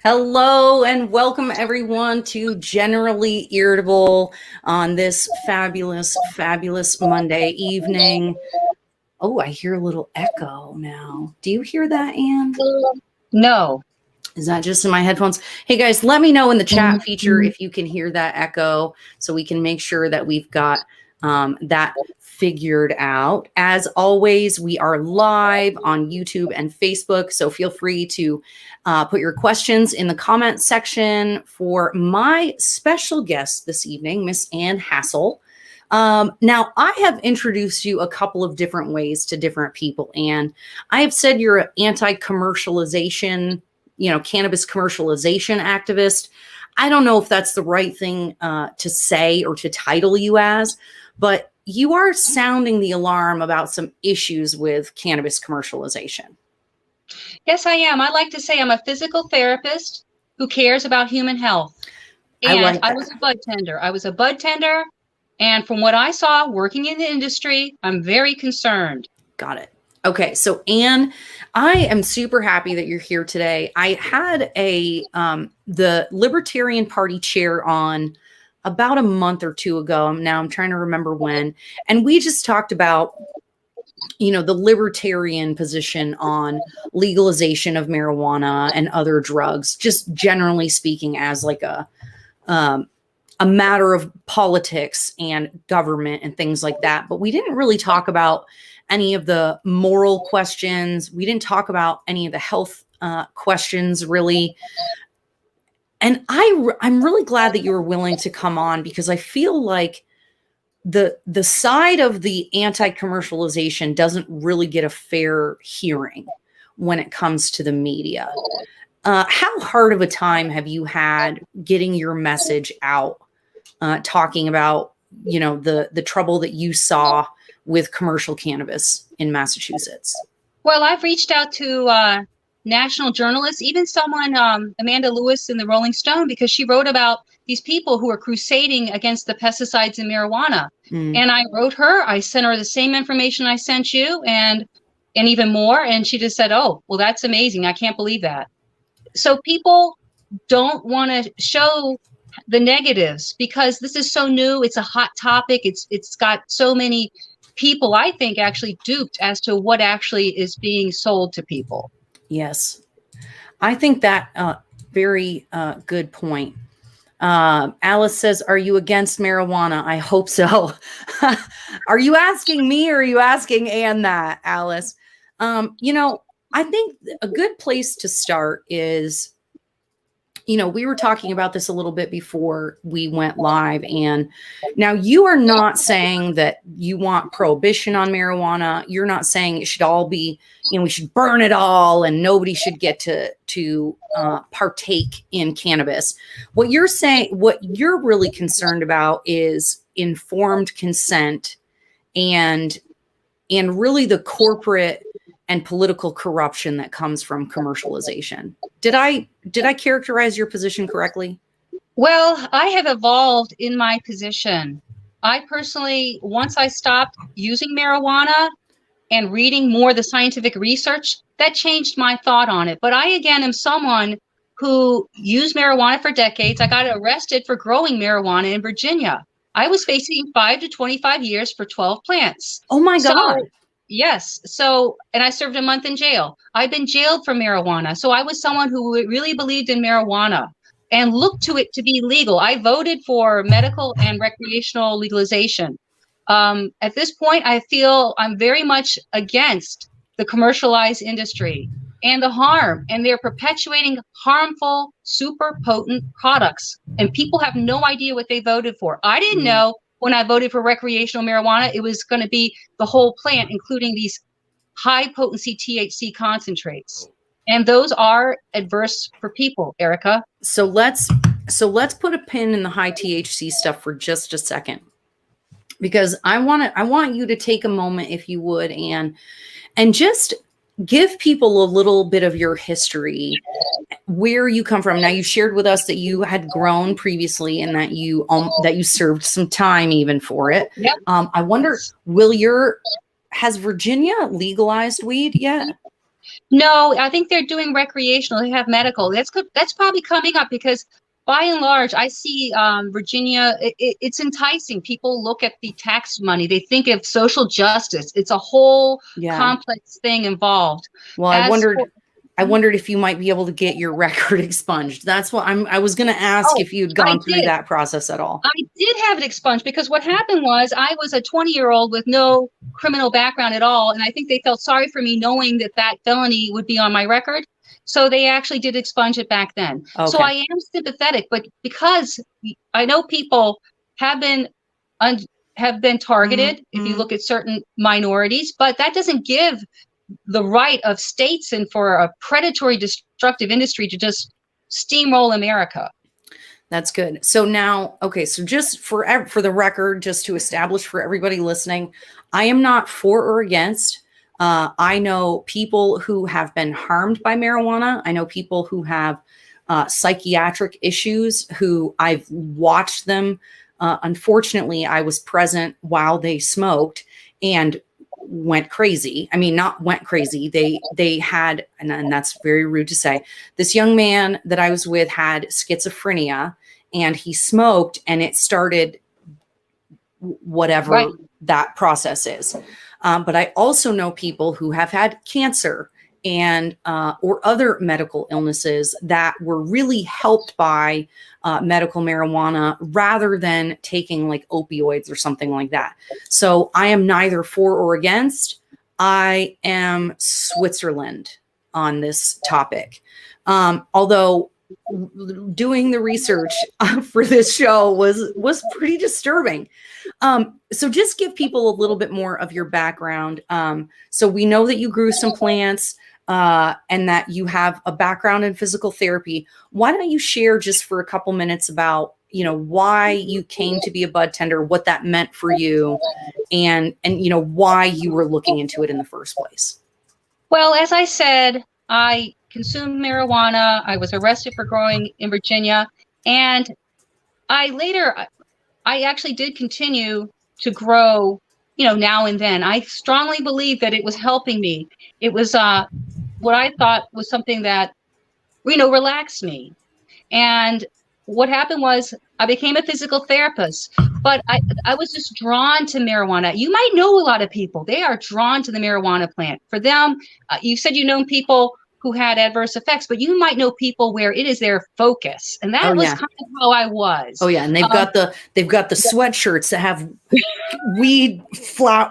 Hello and welcome everyone to Generally Irritable on this fabulous, fabulous Monday evening. Oh, I hear a little echo now. Do you hear that, Anne? No. Is that just in my headphones? Hey guys, let me know in the chat feature if you can hear that echo so we can make sure that we've got that figured out. As always, we are live on YouTube and Facebook, so feel free to put your questions in the comment section for my special guest this evening, Miss Anne Hassel. Now, I have introduced you a couple of different ways to different people, and I have said you're an anti-commercialization, cannabis commercialization activist. I don't know if that's the right thing to say or to title you as, but you are sounding the alarm about some issues with cannabis commercialization. Yes, I am. I like to say I'm a physical therapist who cares about human health. And I was a bud tender. And from what I saw working in the industry, I'm very concerned. Got it. Okay, so Anne, I am super happy that you're here today. I had the Libertarian Party chair on about a month or two ago. Now I'm trying to remember when, and we just talked about, the libertarian position on legalization of marijuana and other drugs, just generally speaking, as like a matter of politics and government and things like that. But we didn't really talk about any of the moral questions. We didn't talk about any of the health questions, really. And I'm really glad that you were willing to come on, because I feel like the side of the anti-commercialization doesn't really get a fair hearing when it comes to the media. How hard of a time have you had getting your message out, talking about, the trouble that you saw with commercial cannabis in Massachusetts? Well, I've reached out to national journalists, even someone, Amanda Lewis in the Rolling Stone, because she wrote about these people who are crusading against the pesticides in marijuana. And I wrote her, I sent her the same information I sent you and even more. And she just said, oh, well, that's amazing. I can't believe that. So people don't want to show the negatives because this is so new. It's a hot topic. It's got so many people, I think, actually duped as to what actually is being sold to people. Yes, I think that very good point. Alice says, are you against marijuana? I hope so. Are you asking me or are you asking Anne that, Alice? I think a good place to start is, we were talking about this a little bit before we went live, and now you are not saying that you want prohibition on marijuana. You're not saying it should all be, we should burn it all and nobody should get to partake in cannabis. What you're saying, what you're really concerned about is informed consent and really the corporate and political corruption that comes from commercialization. Did I characterize your position correctly? Well, I have evolved in my position. I personally, once I stopped using marijuana and reading more of the scientific research, that changed my thought on it. But I, again, am someone who used marijuana for decades. I got arrested for growing marijuana in Virginia. I was facing 5 to 25 years for 12 plants. Oh my God. Yes. So, and I served a month in jail. I've been jailed for marijuana. So I was someone who really believed in marijuana and looked to it to be legal. I voted for medical and recreational legalization. At this point, I feel I'm very much against the commercialized industry and the harm, and they're perpetuating harmful, super potent products. And people have no idea what they voted for. I didn't know when I voted for recreational marijuana, it was going to be the whole plant, including these high potency THC concentrates. And those are adverse for people, Erica. So let's put a pin in the high THC stuff for just a second, because I want you to take a moment, if you would, Anne, and just give people a little bit of your history, where you come from. Now, you shared with us that you had grown previously and that you served some time even for it. Yep. I wonder, has Virginia legalized weed yet? No, I think they're doing recreational. They have medical. That's probably coming up because by and large, I see Virginia. It's enticing. People look at the tax money. They think of social justice. It's a whole Yeah. complex thing involved. Well, As for I wondered if you might be able to get your record expunged. That's what I was going to ask oh, if you'd I gone through did. that process at all. I did have it expunged because what happened was I was a 20-year-old with no criminal background at all. And I think they felt sorry for me knowing that that felony would be on my record. So they actually did expunge it back then. So Okay. I am sympathetic, but because I know people have been have been targeted if you look at certain minorities, but that doesn't give the right of states and for a predatory destructive industry to just steamroll America. That's good. So now, okay, so just for the record, just to establish for everybody listening, I am not for or against. I know people who have been harmed by marijuana. I know people who have psychiatric issues who I've watched them. Unfortunately, I was present while they smoked and went crazy. I mean, not went crazy. They had, and that's very rude to say, this young man that I was with had schizophrenia and he smoked and it started whatever Right. that process is. But I also know people who have had cancer and or other medical illnesses that were really helped by medical marijuana rather than taking like opioids or something like that. So I am neither for or against. I am Switzerland on this topic. Although doing the research for this show was pretty disturbing. So just give people a little bit more of your background. So we know that you grew some plants and that you have a background in physical therapy. Why don't you share just for a couple minutes about, why you came to be a bud tender, what that meant for you, and why you were looking into it in the first place? Well, as I said, I consumed marijuana. I was arrested for growing in Virginia. And I actually did continue to grow, now and then. I strongly believe that it was helping me. It was what I thought was something that, relaxed me. And what happened was I became a physical therapist, but I was just drawn to marijuana. You might know a lot of people. They are drawn to the marijuana plant. For them, you said you know people who had adverse effects, but you might know people where it is their focus. And that was kind of how I was. Oh yeah, and they've got the sweatshirts that have weed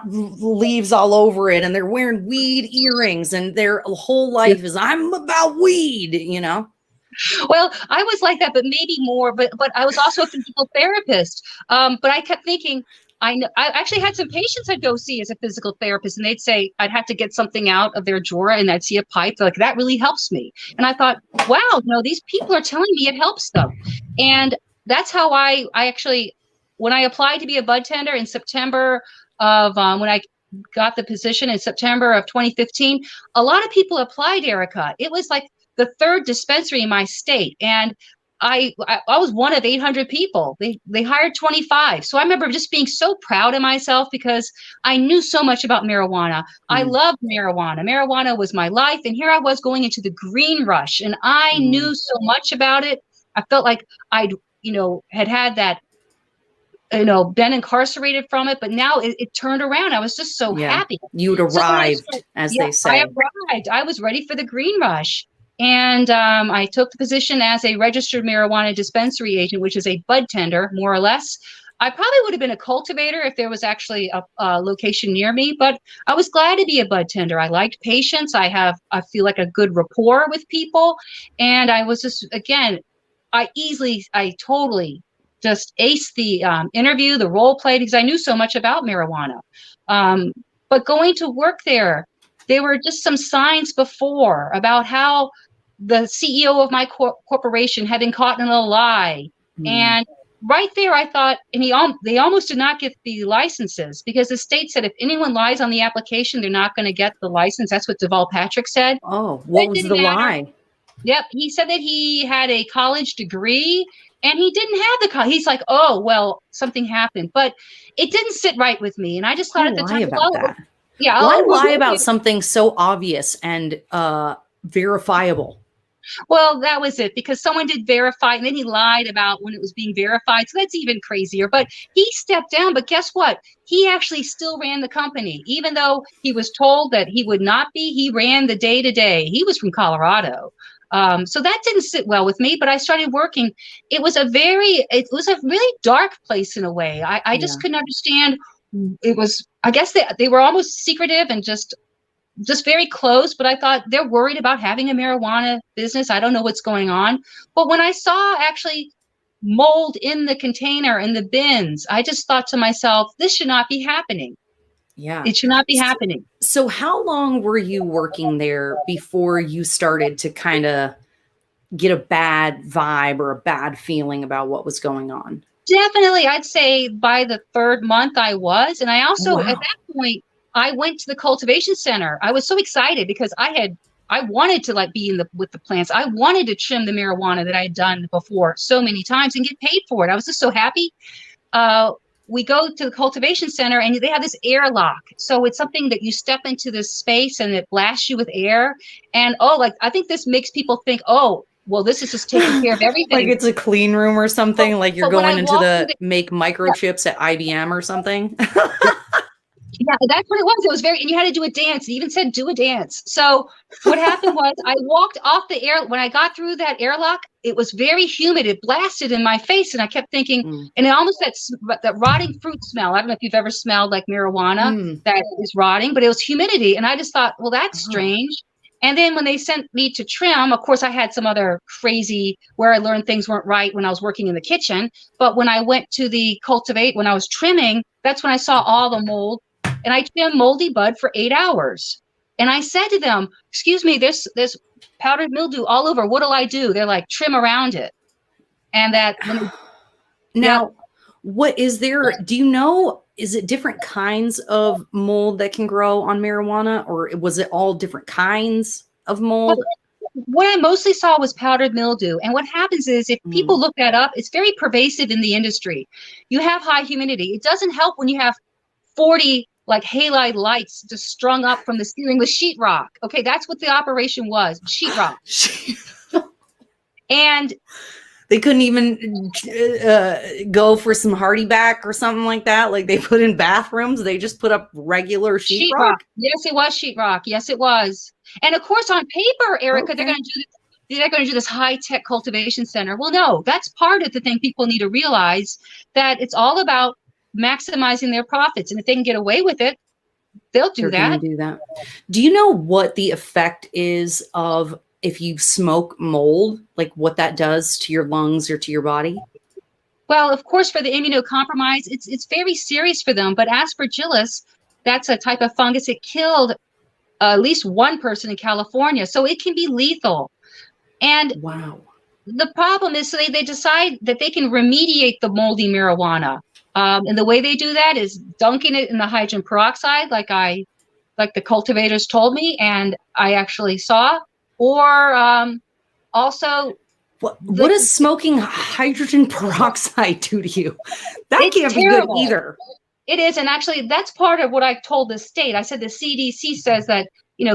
leaves all over it, and they're wearing weed earrings, and their whole life is I'm about weed, Well, I was like that, but maybe more. But I was also a physical therapist. But I kept thinking, I actually had some patients I'd go see as a physical therapist, and they'd say I'd have to get something out of their drawer, and I'd see a pipe. Like that really helps me. And I thought, wow, these people are telling me it helps them. And that's how I actually, when I applied to be a bud tender in September of when I got the position in September of 2015, a lot of people applied, Erica. It was like the third dispensary in my state. And I was one of 800 people. They hired 25. So I remember just being so proud of myself because I knew so much about marijuana. I loved marijuana. Marijuana was my life. And here I was going into the green rush and I knew so much about it. I felt like I'd, had that, been incarcerated from it, but now it turned around. I was just so happy. You'd arrived, they say. I arrived. I was ready for the green rush. And I took the position as a registered marijuana dispensary agent, which is a bud tender, more or less. I probably would have been a cultivator if there was actually a location near me, but I was glad to be a bud tender. I liked patients. I feel like a good rapport with people. And I was just, again, I totally just aced the interview, the role play, because I knew so much about marijuana. But going to work there were just some signs before about how the CEO of my corporation had been caught in a lie. And right there, I thought, and they almost did not get the licenses because the state said if anyone lies on the application, they're not going to get the license. That's what Deval Patrick said. Oh, what was the lie? Yep. He said that he had a college degree and he didn't have he's like, oh, well, something happened, but it didn't sit right with me. And I just thought at the time, about that. Yeah, Why I'll lie review about you. something so obvious and verifiable? Well, that was it, because someone did verify and then he lied about when it was being verified. So that's even crazier. But he stepped down. But guess what? He actually still ran the company, even though he was told that he would not be. He ran the day to day. He was from Colorado. So that didn't sit well with me, but I started working. It was a really dark place in a way. I just Yeah. couldn't understand. It was, I guess they were almost secretive and just very close, but I thought they're worried about having a marijuana business. I don't know what's going on. But when I saw actually mold in the container, in the bins, I just thought to myself, this should not be happening. Yeah. It should not be happening. So how long were you working there before you started to kind of get a bad vibe or a bad feeling about what was going on? Definitely, I'd say by the third month I was. And I also, at Wow. that point, I went to the Cultivation Center. I was so excited because I wanted to like be in the with the plants. I wanted to trim the marijuana that I had done before so many times and get paid for it. I was just so happy. Uh, we go to the Cultivation Center and they have this airlock. So it's something that you step into this space and it blasts you with air. And oh, like I think this makes people think, oh, well, this is just taking care of Like everything. it's a clean room or But, something, like you're but when I going into walked through the the make yeah, microchips at IBM or something. yeah, that's what it was. It was very, and you had to do a dance. It even said do a dance. So what happened was I walked off the air. When I got through that airlock, it was very humid. It blasted in my face. And I kept thinking, Mm. and it almost that rotting fruit smell. I don't know if you've ever smelled like marijuana Mm. that is rotting, but it was humidity. And I just thought, well, that's Oh. strange. And then when they sent me to trim, of course, I had some other crazy where I learned things weren't right when I was working in the kitchen. But when I went to the cultivate, when I was trimming, that's when I saw all the mold and I trimmed moldy bud for 8 hours. And I said to them, excuse me, there's powdered mildew all over. What'll I do? They're like, trim around it. And that when yep. Now, what is there? Do you know? Is it different kinds of mold that can grow on marijuana, or was it all different kinds of But mold? what I mostly saw was powdered mildew. And what happens is if Mm. people look that up, it's very pervasive in the industry. You have high humidity. It doesn't help when you have 40 like halide lights just strung up from the ceiling with sheetrock. Okay, that's what the operation was, sheetrock. And They couldn't even go for some hardy back or something like that. Like they put in bathrooms, they just put up regular sheetrock. sheetrock. Yes, it was sheetrock. Yes, it was. And of course, on paper, Erica, Okay. they're going to do this high-tech cultivation center. Well, no, that's part of the thing people need to realize, that it's all about maximizing their profits. And if they can get away with it, they'll do They're going to that. do that. Do you know what the effect is of if you smoke mold, like what that does to your lungs or to your body? Well, of course, for the immunocompromised, it's very serious for them. But aspergillus, that's a type of fungus. It killed at least one person in California, so it can be lethal. And Wow. the problem is, so they decide that they can remediate the moldy marijuana. And the way they do that is dunking it in the hydrogen peroxide, like the cultivators told me, and I actually saw, or also What does smoking hydrogen peroxide do to you? That it's can't be good terrible. either. It is, and actually, that's part of what I told the state. I said the CDC says that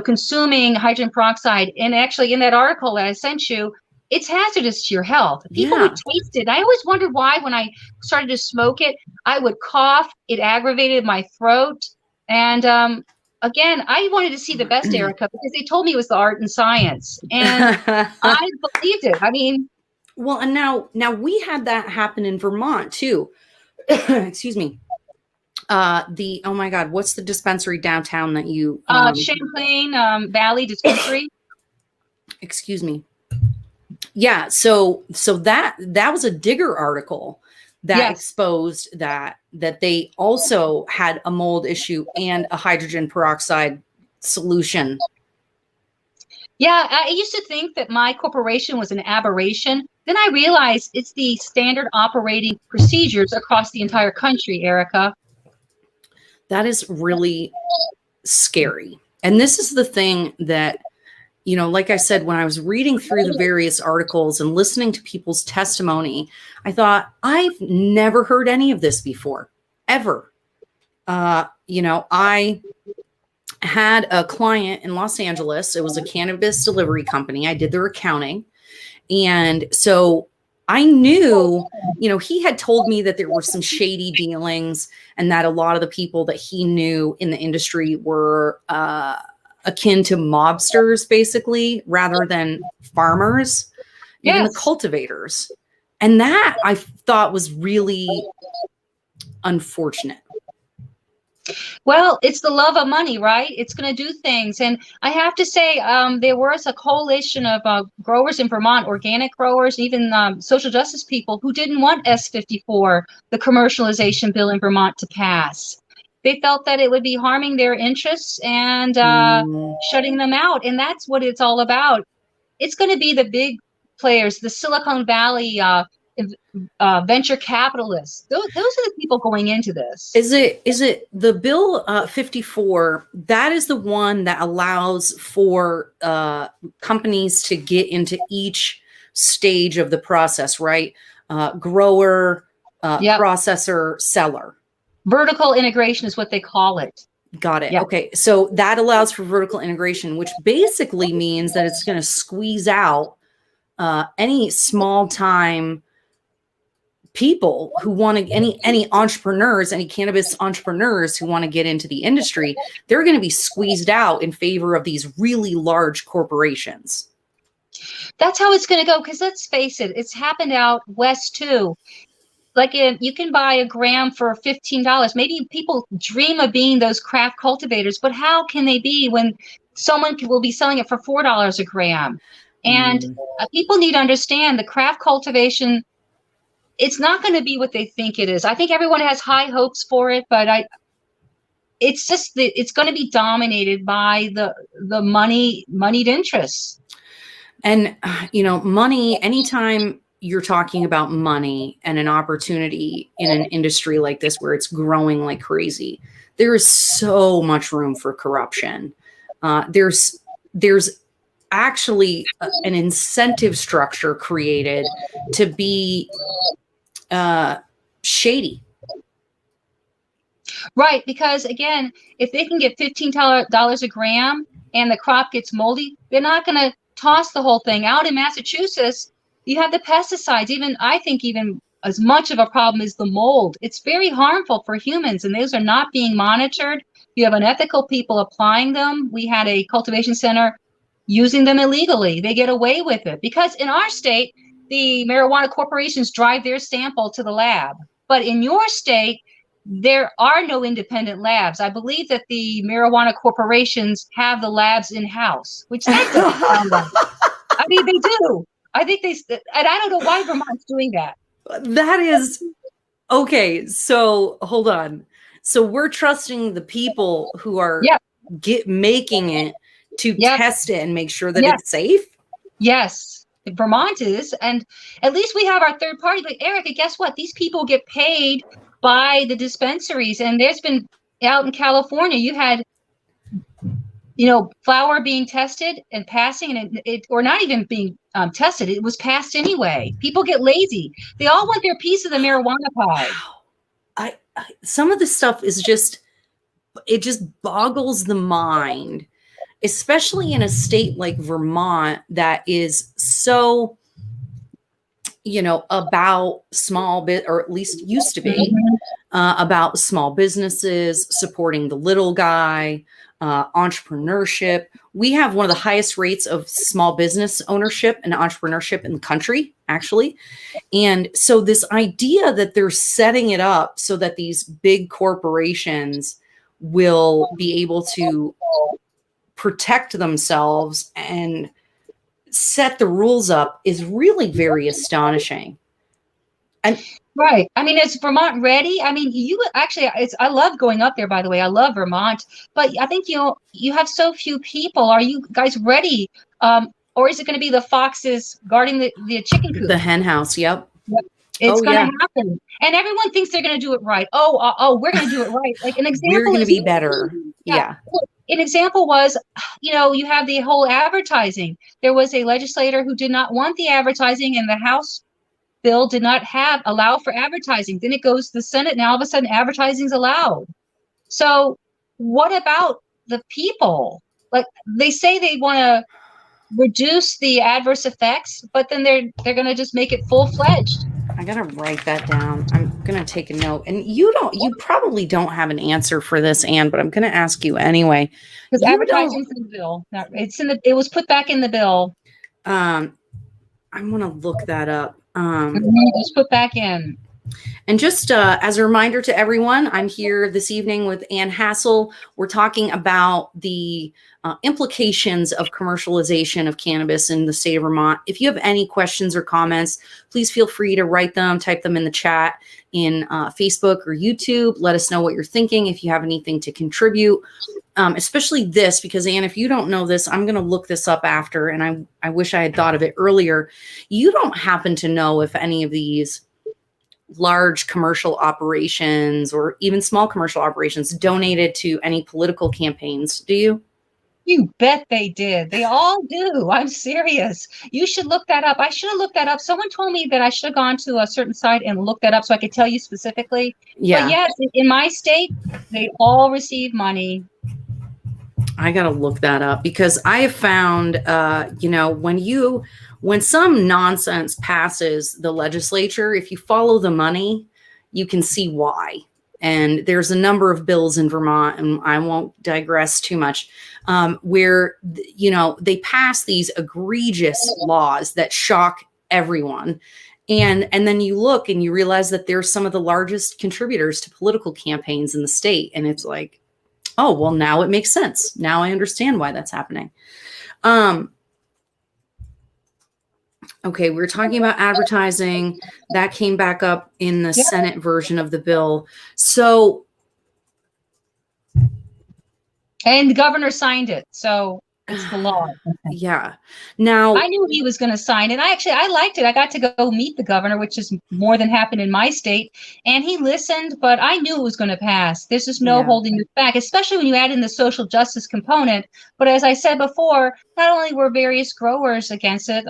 consuming hydrogen peroxide, and actually in that article that I sent you, it's hazardous to your health. People would Yeah. taste it. I always wondered why, when I started to smoke it, I would cough. It aggravated my throat, and again, I wanted to see the best, Erica, because they told me it was the art and science, and I believed it. I mean, Well, and now we had that happen in Vermont too. Excuse me. Oh my God, what's the dispensary downtown that you Champlain Valley Dispensary. excuse me. Yeah, so that was a Digger article that Yes. exposed that they also had a mold issue and a hydrogen peroxide solution. Yeah, I used to think that my corporation was an aberration. Then I realized it's the standard operating procedures across the entire country, Erica. That is really scary. And this is the thing that, like I said, when I was reading through the various articles and listening to people's testimony, I thought, I've never heard any of this before, ever. I had a client in Los Angeles. It was a cannabis delivery company. I did their accounting. And so I knew, he had told me that there were some shady dealings and that a lot of the people that he knew in the industry were akin to mobsters, basically, rather than farmers, even the cultivators. And that I thought was really unfortunate. Well, it's the love of money, right? It's going to do things. And I have to say, there was a coalition of growers in Vermont, organic growers, even social justice people who didn't want S54, the commercialization bill in Vermont, to pass. They felt that it would be harming their interests and shutting them out. And that's what it's all about. It's going to be the big players, the Silicon Valley venture capitalists. Those are the people going into this. Is it the bill 54? That is the one that allows for companies to get into each stage of the process, right? Grower, processor, seller. Vertical integration is what they call it. Got it. Yep. Okay. So that allows for vertical integration, which basically means that it's going to squeeze out any small time people who want to, any entrepreneurs, any cannabis entrepreneurs who want to get into the industry. They're going to be squeezed out in favor of these really large corporations. That's how it's going to go. Because let's face it, it's happened out west too. Like you can buy a gram for $15. Maybe people dream of being those craft cultivators, but how can they be when someone will be selling it for $4 a gram? And people need to understand the craft cultivation, it's not going to be what they think it is. I think everyone has high hopes for it, but it's just it's going to be dominated by the moneyed interests. And money, anytime you're talking about money and an opportunity in an industry like this where it's growing like crazy, there is so much room for corruption. There's actually an incentive structure created to be shady. Right, because again, if they can get $15 a gram and the crop gets moldy, they're not going to toss the whole thing out. In Massachusetts, you have the pesticides. I think even as much of a problem is the mold. It's very harmful for humans, and those are not being monitored. You have unethical people applying them. We had a cultivation center using them illegally. They get away with it because in our state, the marijuana corporations drive their sample to the lab. But in your state, there are no independent labs. I believe that the marijuana corporations have the labs in-house, which that doesn't sound right. I mean, they do. I think and I don't know why Vermont's doing that. That is, okay, so hold on. So we're trusting the people who are making it to test it and make sure that it's safe? Yes, Vermont is. And at least we have our third party. But Erica, guess what? These people get paid by the dispensaries. And there's been out in California, you had flower being tested and passing, and it or not even being tested. It was passed anyway. People get lazy. They all want their piece of the marijuana pie. Wow. Some of the stuff is just boggles the mind, especially in a state like Vermont that is so, about small bit, or at least used to be about small businesses, supporting the little guy, entrepreneurship. We have one of the highest rates of small business ownership and entrepreneurship in the country, actually. And so this idea that they're setting it up so that these big corporations will be able to protect themselves and set the rules up is really very astonishing. And right. I mean, is Vermont ready? I mean, I love going up there, by the way. I love Vermont, but I think, you have so few people. Are you guys ready? Or is it going to be the foxes guarding the chicken coop? The hen house. Yep. It's going to happen. And everyone thinks they're going to do it right. We're going to do it right. Like an example. We're going to be better. Yeah. An example was, you have the whole advertising. There was a legislator who did not want the advertising, and the House bill did not allow for advertising. Then it goes to the Senate, and all of a sudden advertising is allowed. So what about the people. Like, they say they want to reduce the adverse effects, but then they're going to just make it full-fledged. I gotta write that down. I'm gonna take a note. And you probably don't have an answer for this, Anne, but I'm gonna ask you anyway. Because You advertising's don't. in the bill. It was put back in the bill. I'm gonna look that up. It was put back in. And just as a reminder to everyone, I'm here this evening with Anne Hassel. We're talking about the implications of commercialization of cannabis in the state of Vermont. If you have any questions or comments, please feel free to write them, type them in the chat in Facebook or YouTube. Let us know what you're thinking if you have anything to contribute, especially this, because Anne, if you don't know this, I'm going to look this up after, and I wish I had thought of it earlier. You don't happen to know if any of these large commercial operations or even small commercial operations donated to any political campaigns, do you? You bet they did. They all do. I'm serious. You should look that up. I should have looked that up. Someone told me that I should have gone to a certain site and looked that up so I could tell you specifically. Yeah. But yes, in my state, they all receive money. I got to look that up because I have found, when some nonsense passes the legislature, if you follow the money, you can see why. And there's a number of bills in Vermont, and I won't digress too much, where, they pass these egregious laws that shock everyone. And then you look and you realize that they're some of the largest contributors to political campaigns in the state. And it's like, oh, well, now it makes sense. Now I understand why that's happening. Okay, we were talking about advertising. That came back up in the Senate version of the bill. So, and the governor signed it. So it's the law. Yeah. Now, I knew he was going to sign it. I liked it. I got to go meet the governor, which is more than happened in my state. And he listened, but I knew it was going to pass. There's just no holding it back, especially when you add in the social justice component. But as I said before, not only were various growers against it,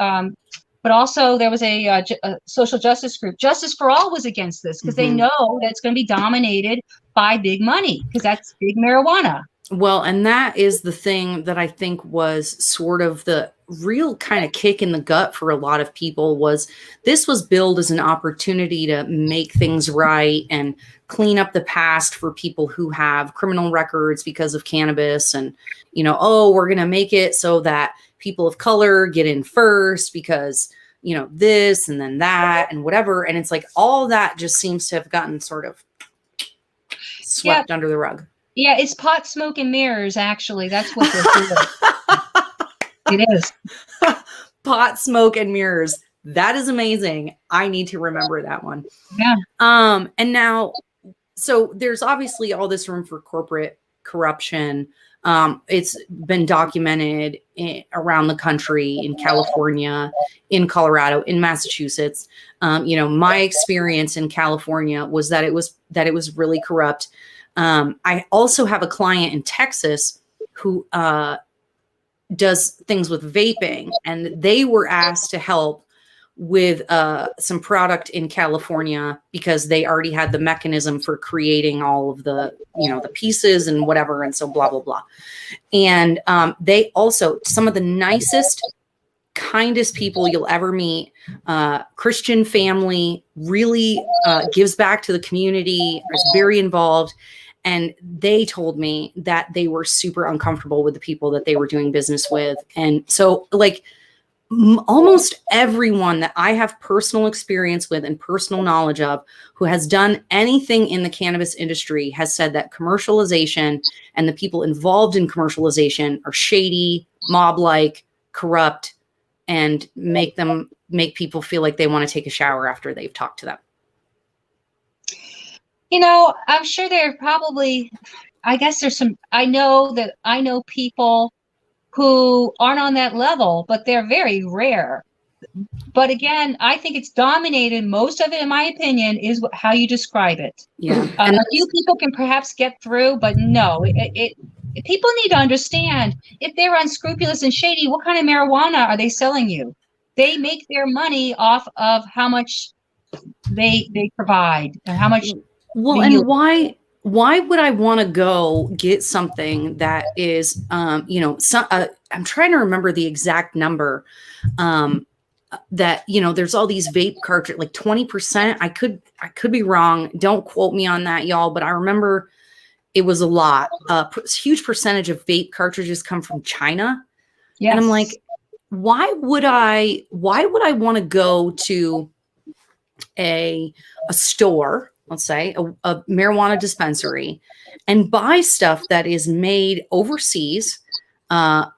but also there was a social justice group. Justice for All was against this because they know that it's going to be dominated by big money because that's big marijuana. Well, and that is the thing that I think was sort of the real kind of kick in the gut for a lot of people was this was billed as an opportunity to make things right and clean up the past for people who have criminal records because of cannabis. And, we're going to make it so that people of color get in first because, this and then that and whatever. And it's like all that just seems to have gotten sort of swept under the rug. Yeah, it's pot, smoke, and mirrors, actually. That's what they're doing. It is. Pot, smoke, and mirrors. That is amazing. I need to remember that one. Yeah. And now, so there's obviously all this room for corporate corruption. It's been documented around the country, in California, in Colorado, in Massachusetts. My experience in California was that it was really corrupt. I also have a client in Texas who does things with vaping, and they were asked to help with some product in California because they already had the mechanism for creating all of the, the pieces and whatever. And so blah, blah, blah. And they also, some of the nicest, kindest people you'll ever meet, Christian family, really gives back to the community, is very involved. And they told me that they were super uncomfortable with the people that they were doing business with. And so almost everyone that I have personal experience with and personal knowledge of who has done anything in the cannabis industry has said that commercialization and the people involved in commercialization are shady, mob-like, corrupt, and make people feel like they want to take a shower after they've talked to them. I'm sure there probably, I guess there's I know people who aren't on that level, but they're very rare. But again, I think it's dominated. Most of it, in my opinion, is how you describe it. Yeah. And a few people can perhaps get through, but no, people need to understand if they're unscrupulous and shady, what kind of marijuana are they selling you? They make their money off of how much they provide and how much. Well, and why why would I want to go get something that is, I'm trying to remember the exact number. That, there's all these vape cartridges, like 20%. I could be wrong. Don't quote me on that, y'all. But I remember it was a lot. Huge percentage of vape cartridges come from China. Yes. And I'm like, why would I want to go to a store, let's say a marijuana dispensary, and buy stuff that is made overseas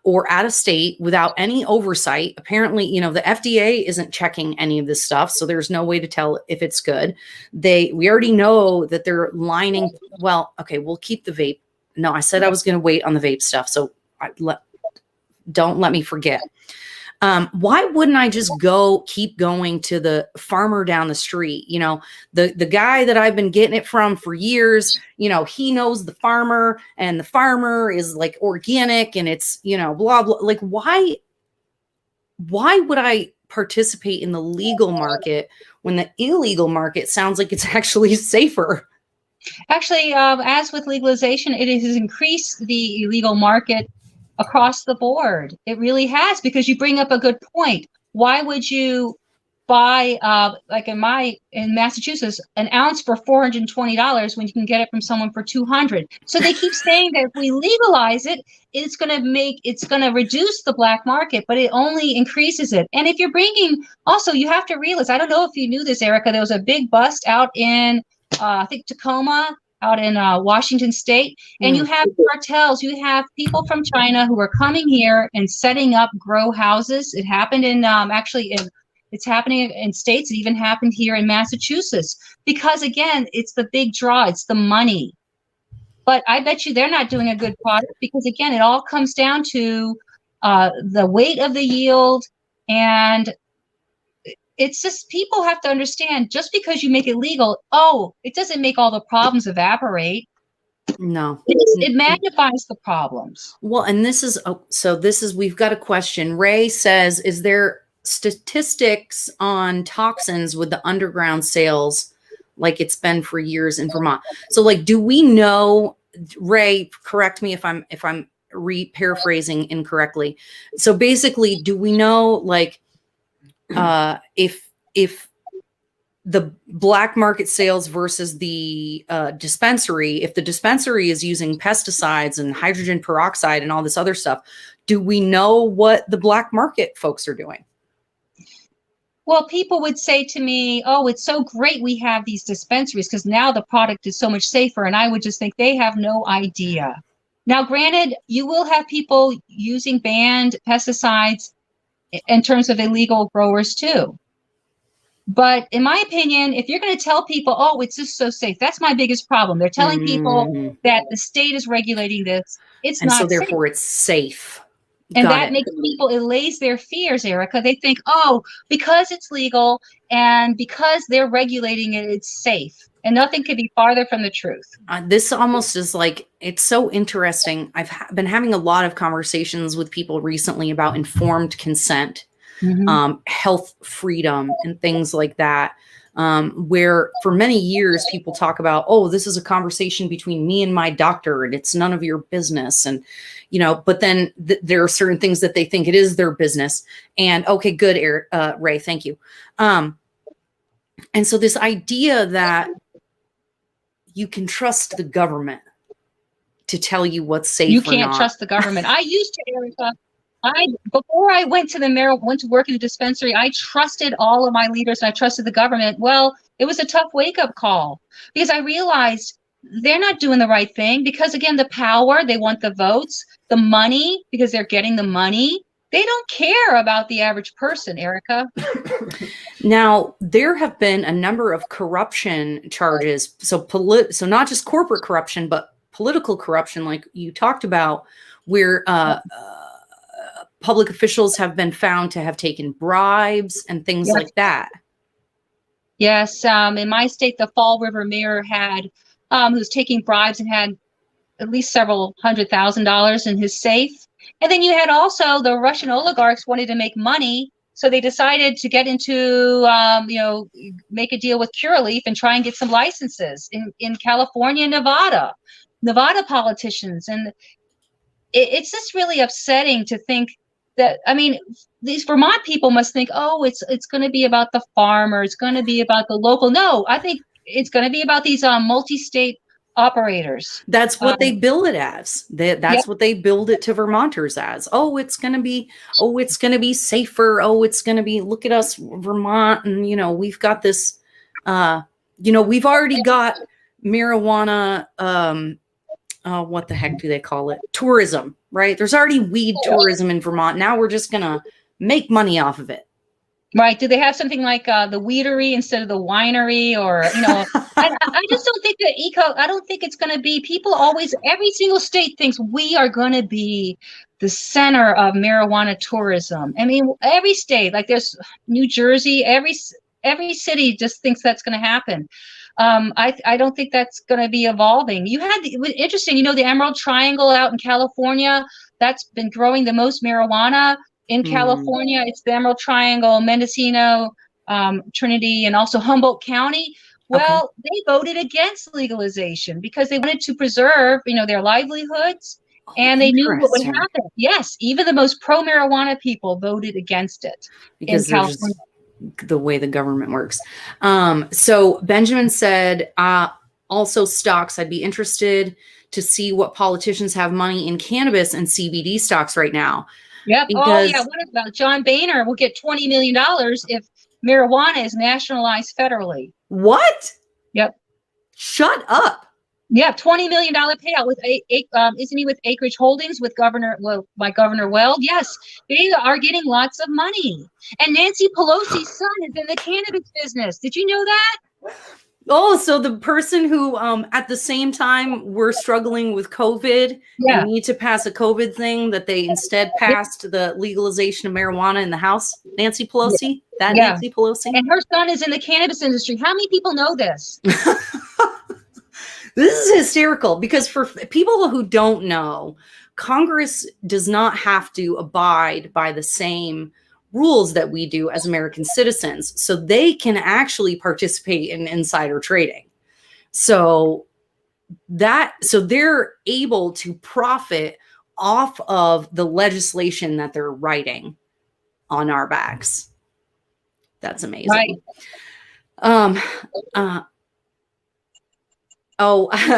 or out of state without any oversight? Apparently, the FDA isn't checking any of this stuff, so there's no way to tell if it's good. We already know that they're lining. Well, okay, we'll keep the vape. No, I said I was going to wait on the vape stuff, so don't let me forget. Why wouldn't I just keep going to the farmer down the street? The guy that I've been getting it from for years, he knows the farmer, and the farmer is like organic, and it's, blah, blah. Like, why would I participate in the legal market when the illegal market sounds like it's actually safer? Actually, as with legalization, it has increased the illegal market across the board. It really has, because you bring up a good point. Why would you buy, like in Massachusetts, an ounce for $420 when you can get it from someone for $200? So they keep saying that if we legalize it, it's going to reduce the black market, but it only increases it. And if you're also, you have to realize, I don't know if you knew this, Erica, there was a big bust out in, I think Tacoma, out in Washington State, and you have cartels. You have people from China who are coming here and setting up grow houses. It happened it's happening in states. It even happened here in Massachusetts, because again, it's the big draw. It's the money. But I bet you they're not doing a good product, because again, it all comes down to the weight of the yield. And it's just, people have to understand, just because you make it legal, it doesn't make all the problems evaporate. No, it magnifies the problems. Well, and we've got a question. Ray says, is there statistics on toxins with the underground sales like it's been for years in Vermont? So like, do we know, Ray, correct me if I'm paraphrasing incorrectly. So basically, do we know, like, if the black market sales versus the dispensary, if the dispensary is using pesticides and hydrogen peroxide and all this other stuff, do we know what the black market folks are doing? Well, people would say to me, oh, it's so great we have these dispensaries because now the product is so much safer. And I would just think they have no idea. Now, granted, you will have people using banned pesticides in terms of illegal growers too. But in my opinion, if you're going to tell people, oh, it's just so safe, that's my biggest problem. They're telling people that the state is regulating this. It's not safe. So therefore it's safe. And that makes people, it allays their fears, Erica. They think, oh, because it's legal and because they're regulating it, it's safe. And nothing could be farther from the truth. This almost is like, it's so interesting. I've been having a lot of conversations with people recently about informed consent, health freedom, and things like that. Where for many years people talk about, oh, this is a conversation between me and my doctor and it's none of your business. And, but then there are certain things that they think it is their business. And okay, good, Ray, thank you. And so this idea that you can trust the government to tell you what's safe or not. You can't trust the government. I used to, Erica. Before I went to work in the dispensary, I trusted all of my leaders and I trusted the government. Well, it was a tough wake-up call because I realized they're not doing the right thing because, again, the power, they want the votes, the money, because they're getting the money. They don't care about the average person, Erica. Now, there have been a number of corruption charges. So not just corporate corruption, but political corruption, like you talked about, where public officials have been found to have taken bribes and things like that. Yes. In my state, the Fall River mayor had, who was taking bribes and had at least several $100,000 in his safe. And then you had also the Russian oligarchs wanted to make money. So they decided to get into, make a deal with Curaleaf and try and get some licenses in California and Nevada politicians. And it's just really upsetting to think that, I mean, these Vermont people must think, oh, it's going to be about the farmer, it's going to be about the local. No, I think it's going to be about these multi-state operators. That's what they bill it as. That's what they build it to Vermonters as. Oh, it's going to be safer. Oh, it's going to be, look at us, Vermont. And, we've got this, we've already got marijuana, what the heck do they call it? Tourism, right? There's already weed tourism in Vermont. Now we're just going to make money off of it. Right. Do they have something like the weedery instead of the winery, or, I just don't think that I don't think it's going to be, people always, every single state thinks we are going to be the center of marijuana tourism. I mean, every state, like there's New Jersey, every city just thinks that's going to happen. I don't think that's going to be evolving. It was interesting, the Emerald Triangle out in California, that's been growing the most marijuana in California. It's the Emerald Triangle, Mendocino, Trinity, and also Humboldt County. Well, they voted against legalization because they wanted to preserve, their livelihoods, and they knew what would happen. Yes, even the most pro-marijuana people voted against it because in California. The way the government works. So Benjamin said, also stocks, I'd be interested to see what politicians have money in cannabis and CBD stocks right now. Yep. What about John Boehner will get $20 million if marijuana is nationalized federally. What? Yep. Shut up. Yeah, $20 million payout with isn't he with Acreage Holdings with Governor Weld? Yes, they are getting lots of money. And Nancy Pelosi's son is in the cannabis business. Did you know that? Oh, so the person who at the same time we're struggling with COVID and need to pass a COVID thing, that they instead passed the legalization of marijuana in the House. Nancy Pelosi? Nancy Pelosi? And her son is in the cannabis industry. How many people know this? This is hysterical because for people who don't know, Congress does not have to abide by the same rules that we do as American citizens. So they can actually participate in insider trading. So they're able to profit off of the legislation that they're writing on our backs. That's amazing. Right.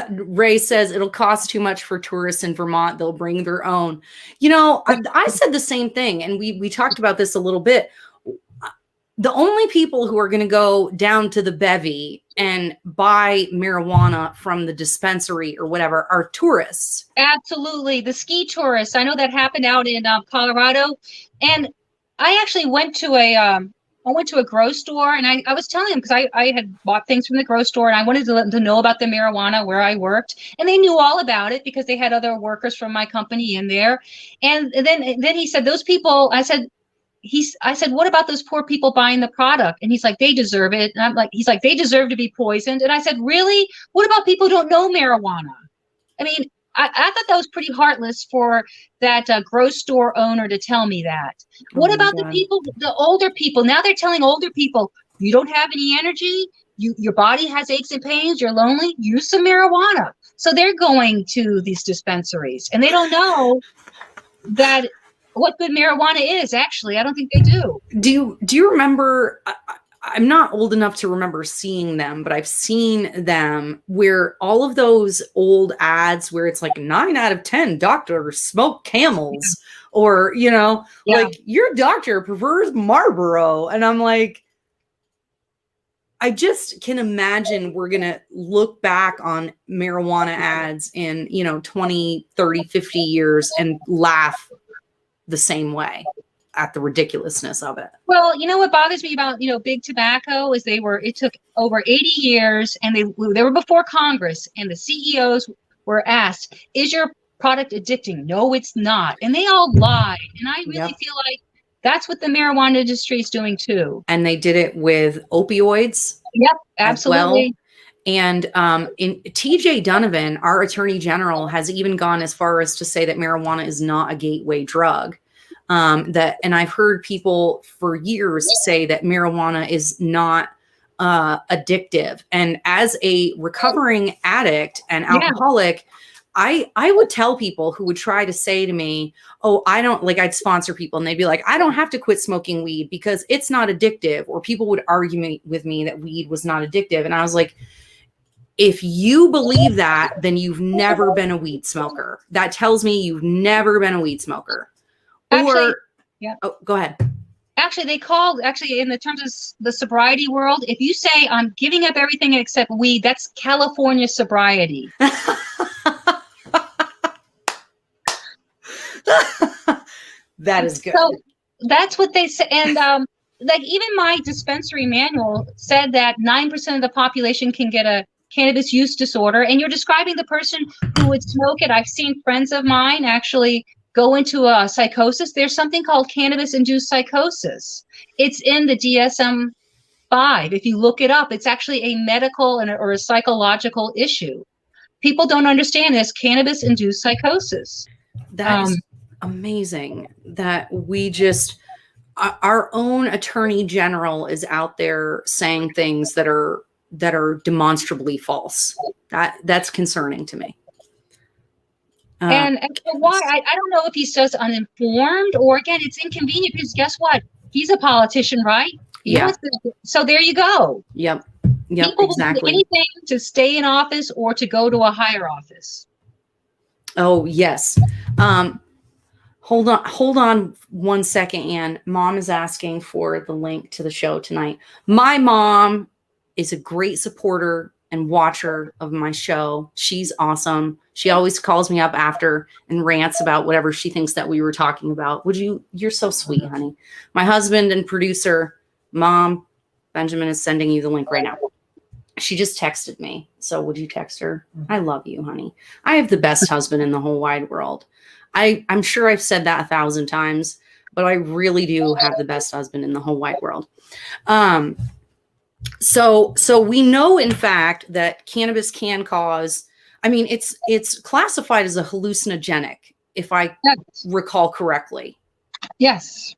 Ray says it'll cost too much for tourists in Vermont. They'll bring their own. I said the same thing, and we talked about this a little bit. The only people who are going to go down to the bevy and buy marijuana from the dispensary or whatever are tourists. Absolutely. The ski tourists. I know that happened out in Colorado. And I actually went to a grow store, and I was telling them, because I had bought things from the grow store, and I wanted to let them know about the marijuana where I worked, and they knew all about it because they had other workers from my company in there. And then he said, those people, I said, what about those poor people buying the product? And he's like, they deserve it. And he's like, they deserve to be poisoned. And I said, really? What about people who don't know marijuana? I mean, I thought that was pretty heartless for that grocery store owner to tell me that. What about the people, the older people? Now they're telling older people, you don't have any energy, your body has aches and pains, you're lonely, use some marijuana. So they're going to these dispensaries, and they don't know that what good marijuana is. Actually, I don't think they do. Do you remember? I'm not old enough to remember seeing them, but I've seen them where all of those old ads where it's like 9 out of 10 doctors smoke Camels, or, like your doctor prefers Marlboro. And I'm like, I just can imagine we're going to look back on marijuana ads in, 20, 30, 50 years and laugh the same way at the ridiculousness of it. Well, what bothers me about, big tobacco is it took over 80 years, and they were before Congress, and the CEOs were asked, is your product addicting? No, it's not. And they all lied. And I really feel like that's what the marijuana industry is doing too. And they did it with opioids. Yep, absolutely. And in TJ Donovan, our attorney general, has even gone as far as to say that marijuana is not a gateway drug. And I've heard people for years say that marijuana is not addictive. And as a recovering addict and Yeah. alcoholic, I would tell people who would try to say to me, oh, I don't like, I'd sponsor people and they'd be like, I don't have to quit smoking weed because it's not addictive. Or people would argue with me that weed was not addictive. And I was like, if you believe that, then you've never been a weed smoker. That tells me you've never been a weed smoker. Actually, yeah. Oh, go ahead. Actually, in the terms of the sobriety world, if you say I'm giving up everything except weed, that's California sobriety. That is good. So that's what they say. And like even my dispensary manual said that 9% of the population can get a cannabis use disorder. And you're describing the person who would smoke it. I've seen friends of mine actually go into a psychosis. There's something called cannabis-induced psychosis. It's in the DSM-5. If you look it up, it's actually a medical or a psychological issue. People don't understand this cannabis-induced psychosis. That is amazing that we just, our own attorney general is out there saying things that are demonstrably false. That's concerning to me. And why? I don't know if he's just uninformed or, again, it's inconvenient because guess what? He's a politician, right? Yeah. So there you go. Yep. People Exactly. will do anything to stay in office or to go to a higher office. Oh, yes. Hold on 1 second, Anne. Mom is asking for the link to the show tonight. My mom is a great supporter and watcher of my show. She's awesome. She always calls me up after and rants about whatever she thinks that we were talking about. You're so sweet, honey. My husband and producer, Mom, Benjamin is sending you the link right now. She just texted me. So would you text her? I love you, honey. I have the best husband in the whole wide world. I'm sure I've said that 1,000 times, but I really do have the best husband in the whole wide world. So we know, in fact, that cannabis can cause, I mean, it's classified as a hallucinogenic, if I recall correctly. Yes.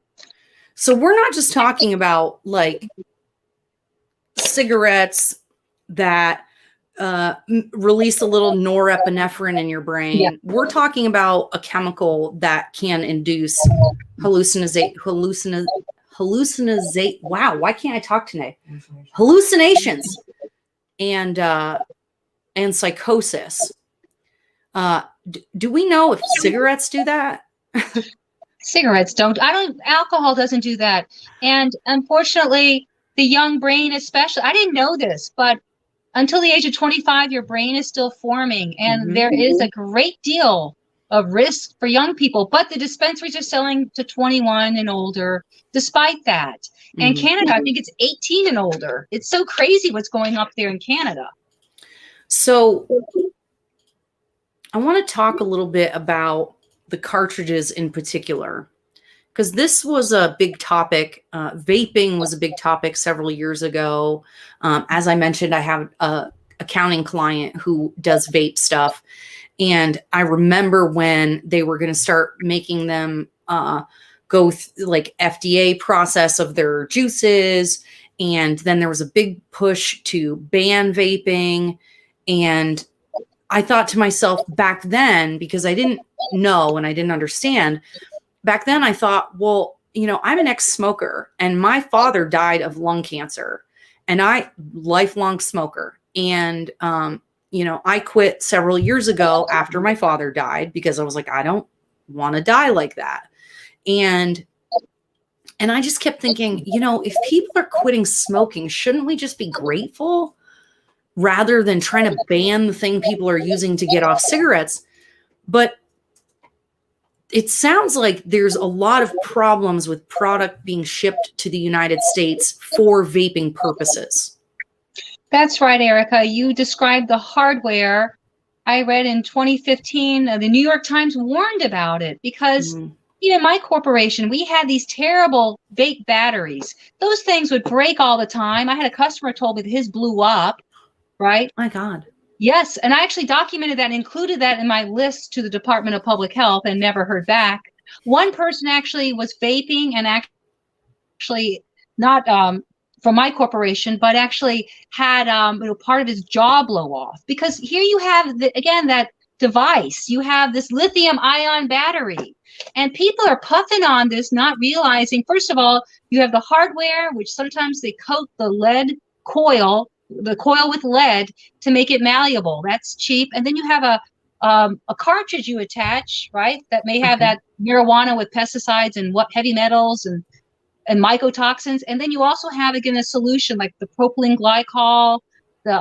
So we're not just talking about like cigarettes that release a little norepinephrine in your brain. Yeah. We're talking about a chemical that can induce wow, why can't I talk today? Hallucinations and psychosis. Do we know if cigarettes do that? Cigarettes don't. Alcohol doesn't do that. And unfortunately, the young brain especially, I didn't know this, but until the age of 25, your brain is still forming. And there is a great deal of risk for young people. But the dispensaries are selling to 21 and older, despite that. And Canada, I think it's 18 and older. It's so crazy what's going up there in Canada. So I want to talk a little bit about the cartridges in particular, because this was a big topic. Vaping was a big topic several years ago. As I mentioned, I have a accounting client who does vape stuff. And I remember when they were going to start making them go like FDA process of their juices. And then there was a big push to ban vaping. And I thought to myself back then, because I didn't know and I didn't understand, back then I thought, well, you know, I'm an ex-smoker and my father died of lung cancer and lifelong smoker. And, you know, I quit several years ago after my father died because I was like, I don't want to die like that. And I just kept thinking, you know, if people are quitting smoking, shouldn't we just be grateful rather than trying to ban the thing people are using to get off cigarettes? But it sounds like there's a lot of problems with product being shipped to the United States for vaping purposes. That's right, Erica. You described the hardware. I read in 2015, the New York Times warned about it because even my corporation, we had these terrible vape batteries. Those things would break all the time. I had a customer told me that his blew up, right? My God. Yes. And I actually documented that and included that in my list to the Department of Public Health and never heard back. One person actually was vaping and actually not from my corporation, but actually had part of his jaw blow off. Because here you have, again, that device. You have this lithium ion battery. And people are puffing on this, not realizing, first of all, you have the hardware, which sometimes they coat the lead coil, the coil with lead to make it malleable. That's cheap. And then you have a cartridge you attach, right, that may have that marijuana with pesticides and what heavy metals and mycotoxins. And then you also have, again, a solution like the propylene glycol, the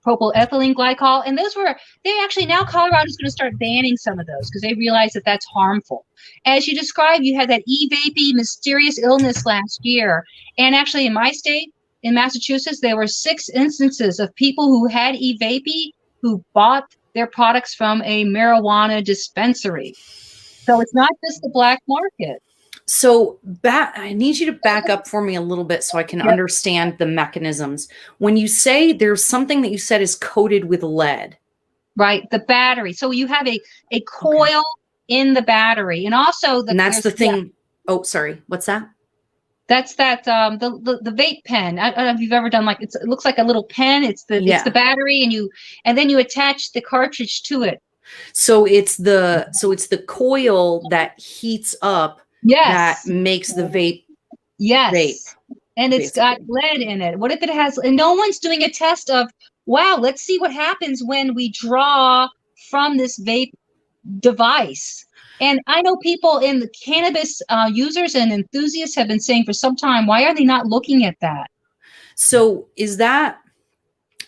propylethylene glycol. And they actually, now Colorado's going to start banning some of those because they realize that that's harmful. As you described, you had that e-vaping mysterious illness last year. And actually in my state, in Massachusetts, there were 6 instances of people who had e-vaping who bought their products from a marijuana dispensary. So it's not just the black market. So I need you to back up for me a little bit so I can understand the mechanisms. When you say there's something that you said is coated with lead. Right, the battery. So you have a coil in the battery. And also and that's the thing. Yeah. Oh, sorry. What's that? That's the vape pen. I don't know if you've ever done it looks like a little pen. It's the battery and then you attach the cartridge to it. So it's the coil that heats up. Yes. That makes the vape. Yes. Vape, and it's basically got lead in it. What if it has, and no one's doing a test of, wow, let's see what happens when we draw from this vape device. And I know people in the cannabis users and enthusiasts have been saying for some time, why are they not looking at that? So is that,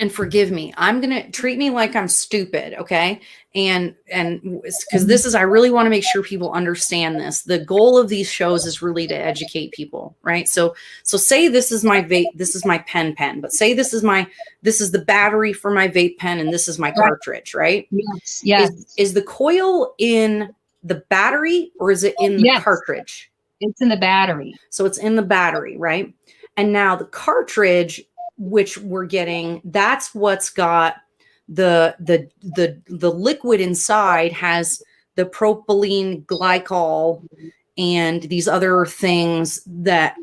and forgive me, I'm going to treat me like I'm stupid. Okay. And because this is, I really want to make sure people understand this. The goal of these shows is really to educate people. Right. So say this is my vape, this is my pen, but say this is the battery for my vape pen. And this is my cartridge, right? Yes. Yes. Is the coil in the battery or is it in the cartridge? It's in the battery. So it's in the battery, right? And now the cartridge, which we're getting, that's what's got the liquid inside has the propylene glycol and these other things that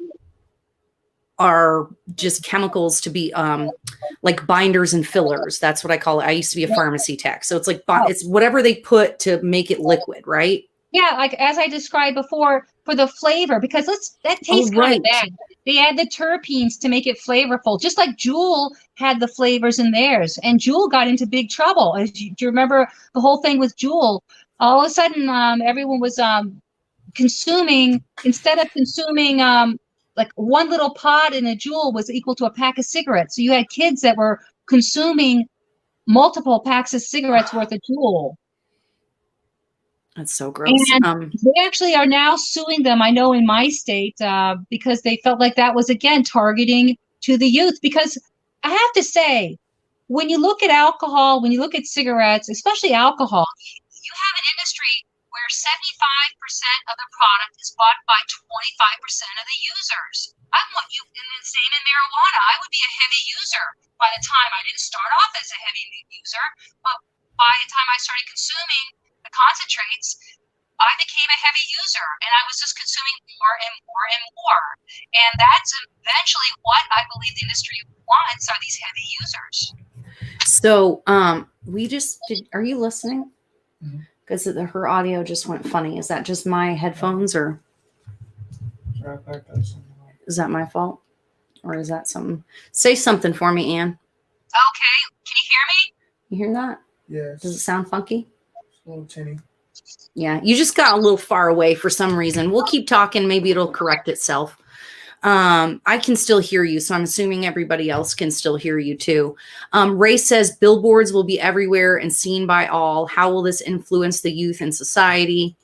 are just chemicals to be like binders and fillers. That's what I call it. I used to be a pharmacy tech. So it's like, it's whatever they put to make it liquid, right? Yeah, like as I described before, for the flavor, because that tastes kind of bad. They add the terpenes to make it flavorful, just like Juul had the flavors in theirs. And Juul got into big trouble. Do you remember the whole thing with Juul? All of a sudden, everyone was consuming, instead of consuming like one little pod in a Juul was equal to a pack of cigarettes. So you had kids that were consuming multiple packs of cigarettes worth of Juul. That's so gross. And they actually are now suing them, I know in my state, because they felt like that was, again, targeting to the youth. Because I have to say, when you look at alcohol, when you look at cigarettes, especially alcohol, you have an industry where 75% of the product is bought by 25% of the users. I want you, and the same in marijuana. I would be a heavy user by the time I didn't start off as a heavy user, but by the time I started consuming the concentrates, I became a heavy user, and I was just consuming more and more and more. And that's eventually what I believe the industry wants, are these heavy users. So are you listening? Because her audio just went funny. Is that just my headphones, or is that my fault? Or is that something? Say something for me, Anne. Okay. Can you hear me? You hear that? Yes. Does it sound funky? A little tinny. Yeah, you just got a little far away for some reason. We'll keep talking. Maybe it'll correct itself. I can still hear you, so I'm assuming everybody else can still hear you too. Ray says billboards will be everywhere and seen by all. How will this influence the youth and society?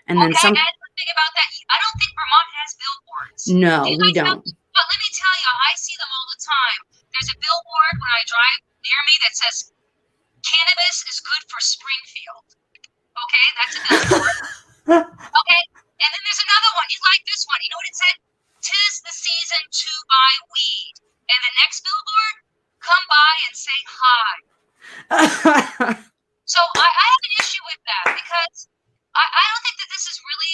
And then some. Okay, the thing about that, I don't think Vermont has billboards. No, we don't. But let me tell you, I see them all the time. There's a billboard when I drive near me that says, "Cannabis is good for Springfield." Okay, that's a billboard. Okay, and then there's another one. You like this one? You know what it said? "'Tis the season to buy weed." And the next billboard, "Come by and say hi." So I have an issue with that, because I don't think that this is really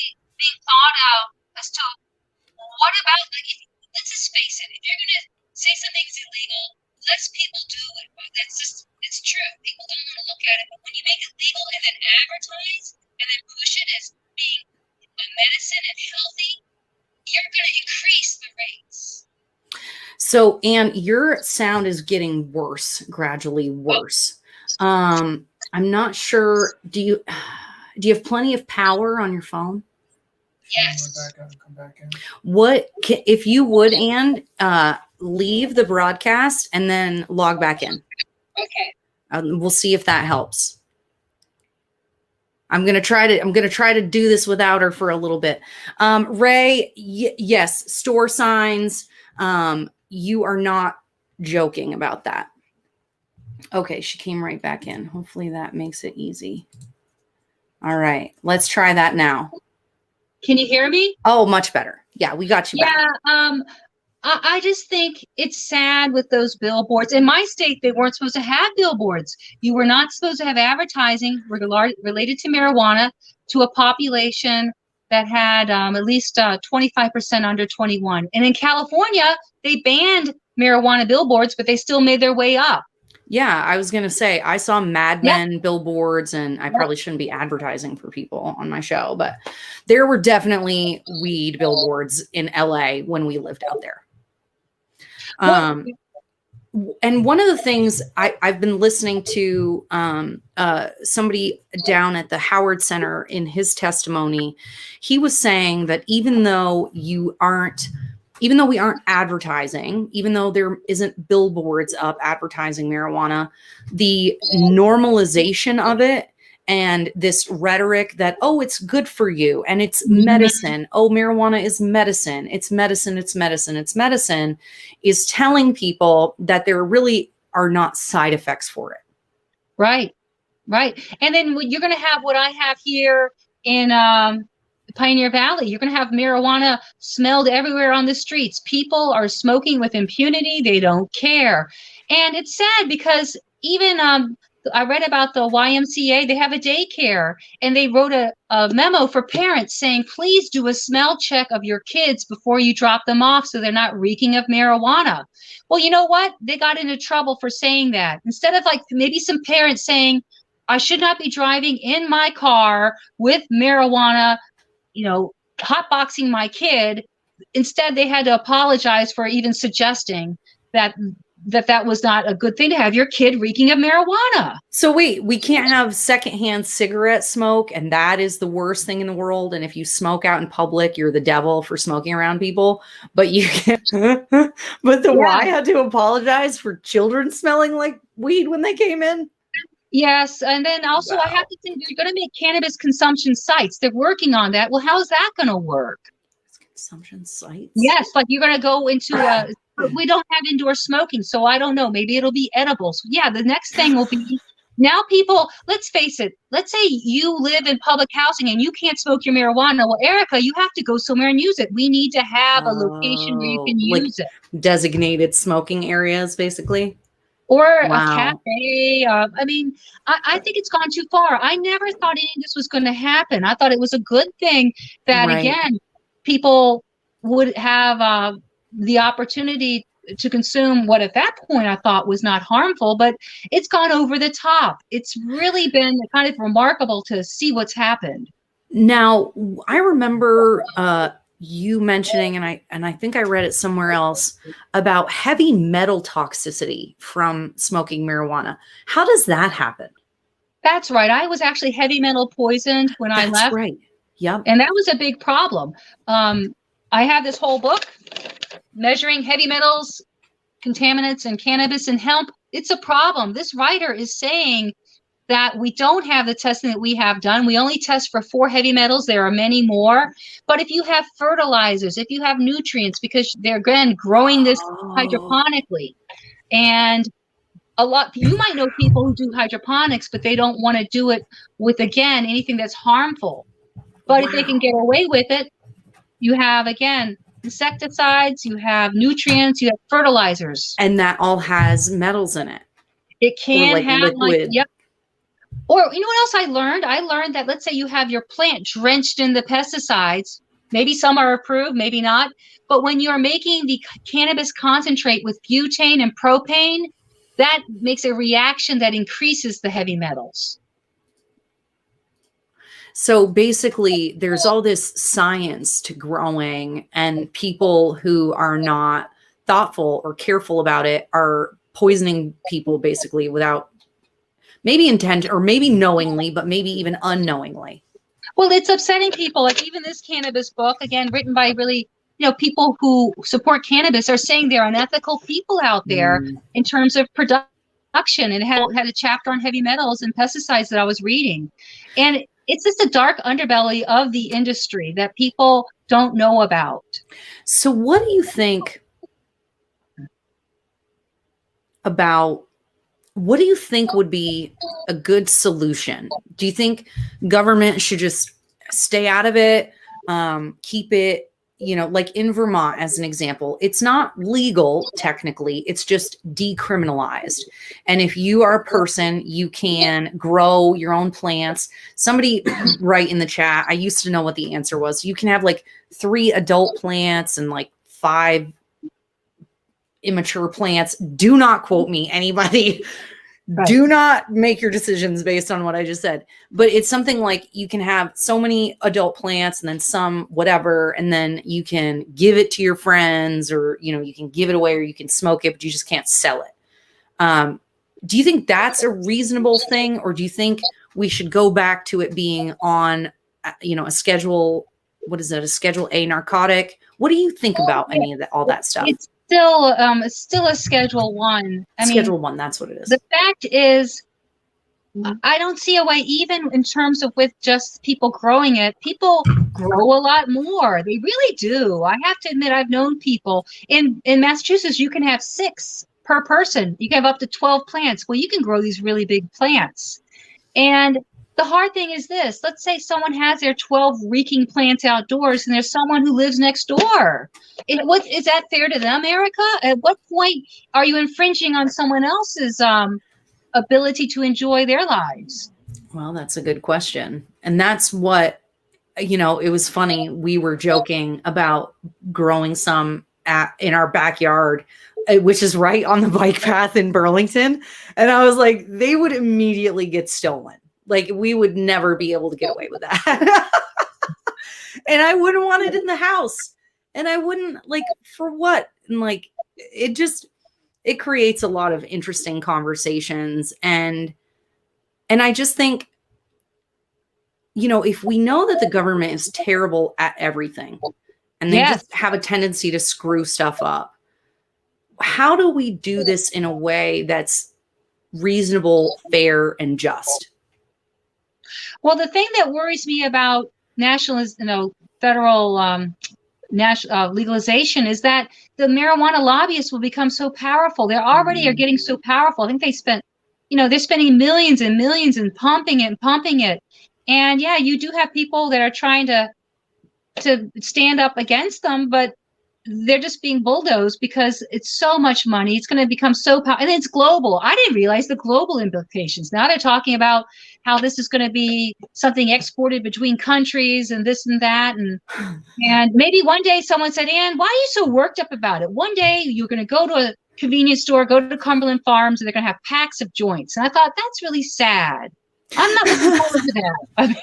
less people do it. That's just, it's true. People don't want to look at it, but when you make it legal and then advertise and then push it as being a medicine and healthy, you're going to increase the rates. So, Anne, your sound is getting worse, gradually worse. I'm not sure. Do you have plenty of power on your phone? Yes. Come back in. If you would, Anne, leave the broadcast and then log back in. Okay. We'll see if that helps. I'm gonna try to do this without her for a little bit. Ray, yes, store signs. You are not joking about that. Okay, she came right back in. Hopefully that makes it easy. All right, let's try that now. Can you hear me? Oh, much better. Yeah, we got you back. Yeah. I just think it's sad with those billboards. In my state, they weren't supposed to have billboards. You were not supposed to have advertising related to marijuana to a population that had at least 25% under 21. And in California, they banned marijuana billboards, but they still made their way up. Yeah, I was going to say, I saw Mad Men billboards, and I probably shouldn't be advertising for people on my show, but there were definitely weed billboards in LA when we lived out there. And one of the things I've been listening to somebody down at the Howard Center in his testimony, he was saying that even though we aren't advertising, even though there isn't billboards up advertising marijuana, the normalization of it and this rhetoric that, oh, it's good for you and it's medicine. Oh, marijuana is medicine. It's medicine. It's medicine. It's medicine is telling people that there really are not side effects for it. Right. Right. And then you're going to have what I have here in Pioneer Valley. You're going to have marijuana smelled everywhere on the streets. People are smoking with impunity. They don't care. And it's sad because even I read about the YMCA. They have a daycare, and they wrote a memo for parents saying, please do a smell check of your kids before you drop them off so they're not reeking of marijuana. Well, you know what? They got into trouble for saying that. Instead of like maybe some parents saying, I should not be driving in my car with marijuana, hotboxing my kid. Instead, they had to apologize for even suggesting that was not a good thing to have your kid reeking of marijuana. So wait, we can't have secondhand cigarette smoke, and that is the worst thing in the world. And if you smoke out in public, you're the devil for smoking around people. But you can but the Y had to apologize for children smelling like weed when they came in. Yes, and then also I have to think they're going to make cannabis consumption sites. They're working on that. Well, how's that going to work? Consumption sites? Yes, like you're going to go into we don't have indoor smoking, so I don't know. Maybe it'll be edibles. Yeah, the next thing will be now people, let's face it, let's say you live in public housing and you can't smoke your marijuana. Well, Erica, you have to go somewhere and use it. We need to have a location where you can use it. Designated smoking areas, basically. Or a cafe. I think it's gone too far. I never thought any of this was going to happen. I thought it was a good thing that, again, people would have the opportunity to consume what at that point I thought was not harmful, but it's gone over the top. It's really been kind of remarkable to see what's happened. Now, I remember you mentioning, and I think I read it somewhere else, about heavy metal toxicity from smoking marijuana. How does that happen? That's right. I was actually heavy metal poisoned when I left. That's right. Yep. And that was a big problem. I have this whole book, Measuring Heavy Metals, Contaminants in Cannabis and Hemp. It's a problem. This writer is saying that we don't have the testing that we have done. We only test for 4 heavy metals. There are many more. But if you have fertilizers, if you have nutrients, because they're, again, growing this hydroponically, and you might know people who do hydroponics, but they don't want to do it with, again, anything that's harmful. But if they can get away with it, you have, again, insecticides, you have nutrients, you have fertilizers. And that all has metals in it. It can have liquid. Or you know what else I learned? I learned that, let's say you have your plant drenched in the pesticides. Maybe some are approved, maybe not. But when you're making the cannabis concentrate with butane and propane, that makes a reaction that increases the heavy metals. So basically, there's all this science to growing, and people who are not thoughtful or careful about it are poisoning people basically without maybe intent or maybe knowingly, but maybe even unknowingly. Well, it's upsetting people. Like even this cannabis book, again, written by really, people who support cannabis are saying there are unethical people out there in terms of production. And it had a chapter on heavy metals and pesticides that I was reading. And it's just a dark underbelly of the industry that people don't know about. So what do you think would be a good solution? Do you think government should just stay out of it, keep it, like in Vermont, as an example, it's not legal technically, it's just decriminalized. And if you are a person, you can grow your own plants. Somebody write in the chat, I used to know what the answer was. You can have like 3 adult plants and like 5 immature plants. Do not quote me, anybody. Right. Do not make your decisions based on what I just said. But it's something like you can have so many adult plants and then some whatever, and then you can give it to your friends, or, you can give it away, or you can smoke it, but you just can't sell it. Do you think that's a reasonable thing? Or do you think we should go back to it being on, a schedule, what is it, a Schedule A narcotic? What do you think about any of that, all that stuff? It's still a Schedule 1. Schedule 1, that's what it is. The fact is, I don't see a way, even in terms of with just people growing it, people grow a lot more. They really do. I have to admit, I've known people in Massachusetts, you can have 6 per person. You can have up to 12 plants. Well, you can grow these really big plants. And the hard thing is this: let's say someone has their 12 reeking plants outdoors and there's someone who lives next door. What is that fair to them, Erica? At what point are you infringing on someone else's ability to enjoy their lives? Well, that's a good question. And that's what, it was funny. We were joking about growing some in our backyard, which is right on the bike path in Burlington. And I was like, they would immediately get stolen. Like, we would never be able to get away with that. And I wouldn't want it in the house. And I wouldn't, like, for what? And like, it creates a lot of interesting conversations. And I just think, if we know that the government is terrible at everything and they just have a tendency to screw stuff up, how do we do this in a way that's reasonable, fair, and just? Well, the thing that worries me about nationalism, federal legalization, is that the marijuana lobbyists will become so powerful. They already are getting so powerful. I think they're spending millions and millions and pumping it. And yeah, you do have people that are trying to stand up against them, but they're just being bulldozed because it's so much money. It's going to become so powerful, and it's global. I didn't realize the global implications. Now they're talking about how this is going to be something exported between countries and this and that. And maybe one day someone said, Anne, why are you so worked up about it? One day you're going to go to a convenience store, go to Cumberland Farms, and they're going to have packs of joints. And I thought, that's really sad. I'm not looking forward to that.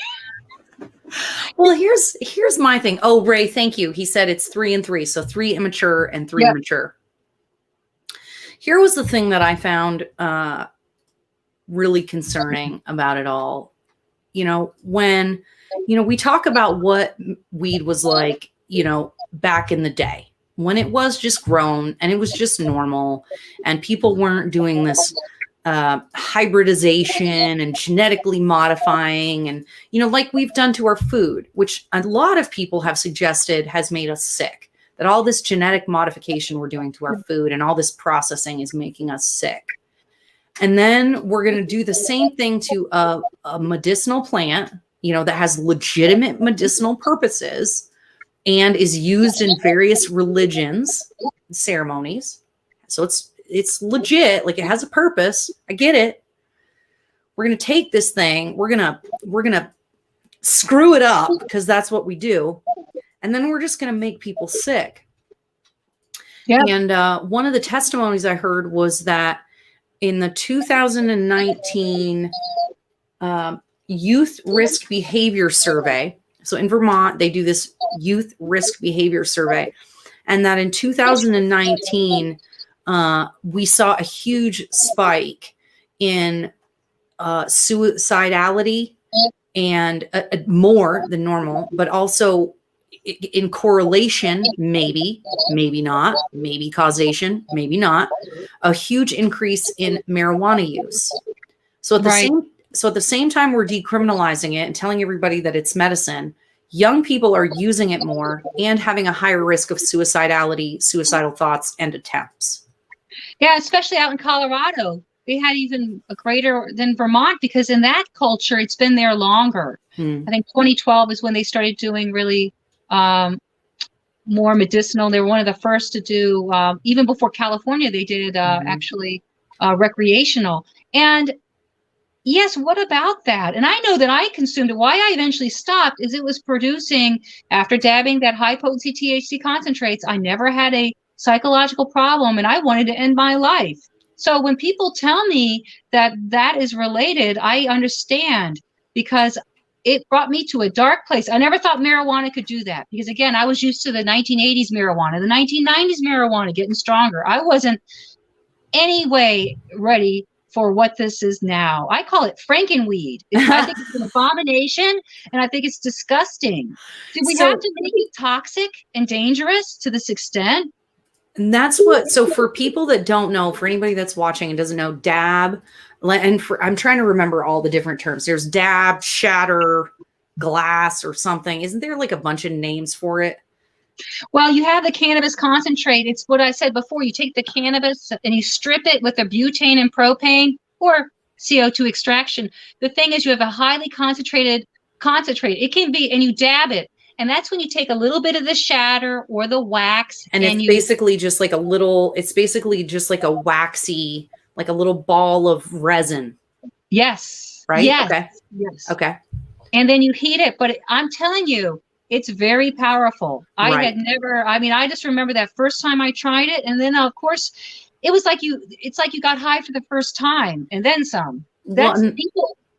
Well, here's my thing. Oh, Ray, thank you. He said it's 3 and 3. So 3 immature and 3 mature. Here was the thing that I found really concerning about it all. When, we talk about what weed was like, back in the day, when it was just grown and it was just normal and people weren't doing this hybridization and genetically modifying and, like we've done to our food, which a lot of people have suggested has made us sick, that all this genetic modification we're doing to our food and all this processing is making us sick. And then we're going to do the same thing to a medicinal plant, that has legitimate medicinal purposes and is used in various religions, ceremonies. So it's legit, like it has a purpose. I get it. We're going to take this thing. We're going to screw it up because that's what we do. And then we're just going to make people sick. Yeah. And one of the testimonies I heard was that in the 2019 Youth Risk Behavior Survey. So in Vermont, they do this Youth Risk Behavior Survey. And that in 2019, we saw a huge spike in suicidality, and more than normal, but also in correlation, maybe not, maybe causation, maybe not, a huge increase in marijuana use. So at the same time we're decriminalizing it and telling everybody that it's medicine, young people are using it more and having a higher risk of suicidality, suicidal thoughts, and attempts. Yeah, especially out in Colorado. They had even a greater than Vermont, because in that culture, it's been there longer. I think 2012 is when they started doing really more medicinal. They were one of the first to do, even before California, they did actually recreational. And yes, what about that? And I know that I consumed it. Why I eventually stopped is it was producing, after dabbing that high potency THC concentrates, I never had a psychological problem, and I wanted to end my life. So when people tell me that that is related, I understand, because it brought me to a dark place. I never thought marijuana could do that, because again, I was used to the 1980s marijuana, the 1990s marijuana getting stronger. I wasn't anyway ready for what this is now. I call it Frankenweed. I think it's an abomination, and I think it's disgusting. Did we have to make it toxic and dangerous to this extent? And that's what, so for people that don't know, for anybody that's watching and doesn't know, dab, and I'm trying to remember all the different terms. There's dab, shatter, glass, or something. Isn't there like a bunch of names for it? Well, you have the cannabis concentrate. It's what I said before. You take the cannabis and you strip it with a butane and propane or CO2 extraction. The thing is, you have a highly concentrated concentrate. It can be, and you dab it. And that's when you take a little bit of the shatter or the wax. And it's basically just like a little, it's basically just like a waxy, like a little ball of resin. Yes. Right? Yes. Okay. Yes. Okay. And then you heat it. But I'm telling you, it's very powerful. I had never, I mean, I just remember that first time I tried it. And then of course, it was like it's like you got high for the first time and then some. That's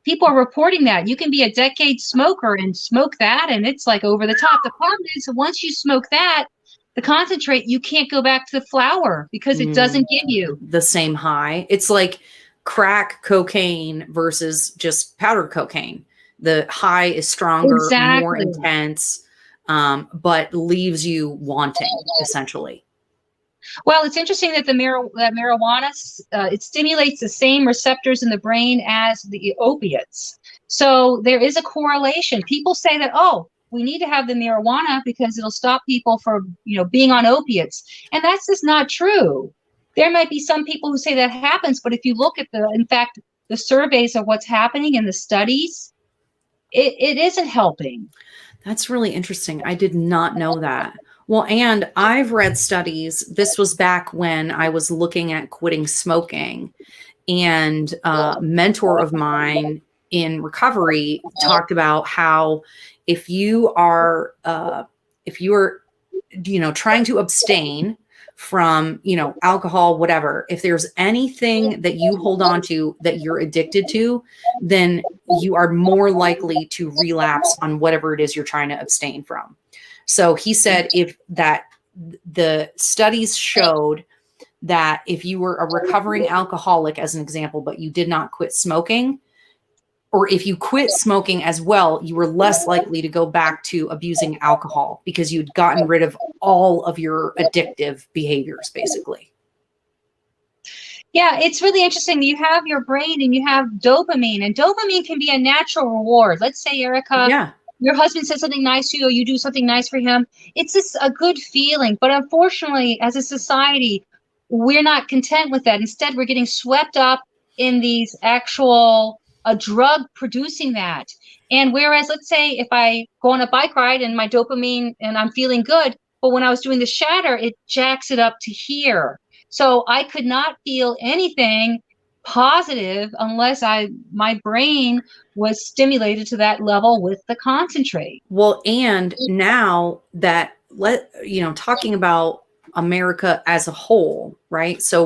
people are reporting that. You can be a decade smoker and smoke that, and it's like over the top. The problem is, once you smoke that, the concentrate, you can't go back to the flower because it doesn't give you the same high. It's like crack cocaine versus just powdered cocaine. The high is stronger, more intense, but leaves you wanting, essentially. Well, it's interesting that marijuana, it stimulates the same receptors in the brain as the opiates. So there is a correlation. People say that, oh, we need to have the marijuana because it'll stop people from, being on opiates. And that's just not true. There might be some people who say that happens, but if you look at in fact, the surveys of what's happening in the studies, it isn't helping. That's really interesting. I did not know that. Well, and I've read studies. This was back when I was looking at quitting smoking, and a mentor of mine in recovery talked about how if you are trying to abstain from, alcohol, whatever, if there's anything that you hold on to that you're addicted to, then you are more likely to relapse on whatever it is you're trying to abstain from. So he said the studies showed that if you were a recovering alcoholic, as an example, but you did not quit smoking, or if you quit smoking as well, you were less likely to go back to abusing alcohol because you'd gotten rid of all of your addictive behaviors, basically. Yeah, it's really interesting. You have your brain and you have dopamine, and dopamine can be a natural reward. Let's say, Erica, your husband says something nice to you, or you do something nice for him. It's just a good feeling. But unfortunately, as a society, we're not content with that. Instead, we're getting swept up in these actual a drug producing that. And whereas, let's say, if I go on a bike ride and my dopamine and I'm feeling good, but when I was doing the shatter, it jacks it up to here. So I could not feel anything positive unless my brain was stimulated to that level with the concentrate. Well, and now that talking about America as a whole, right? So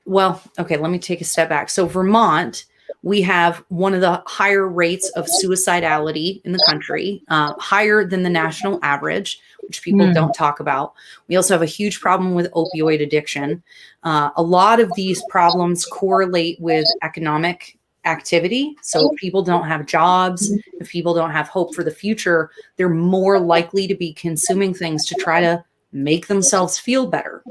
Well, okay, let me take a step back. So Vermont, we have one of the higher rates of suicidality in the country, higher than the national average, which people Hmm. don't talk about. We also have a huge problem with opioid addiction. A lot of these problems correlate with economic activity. So if people don't have jobs, if people don't have hope for the future, they're more likely to be consuming things to try to make themselves feel better.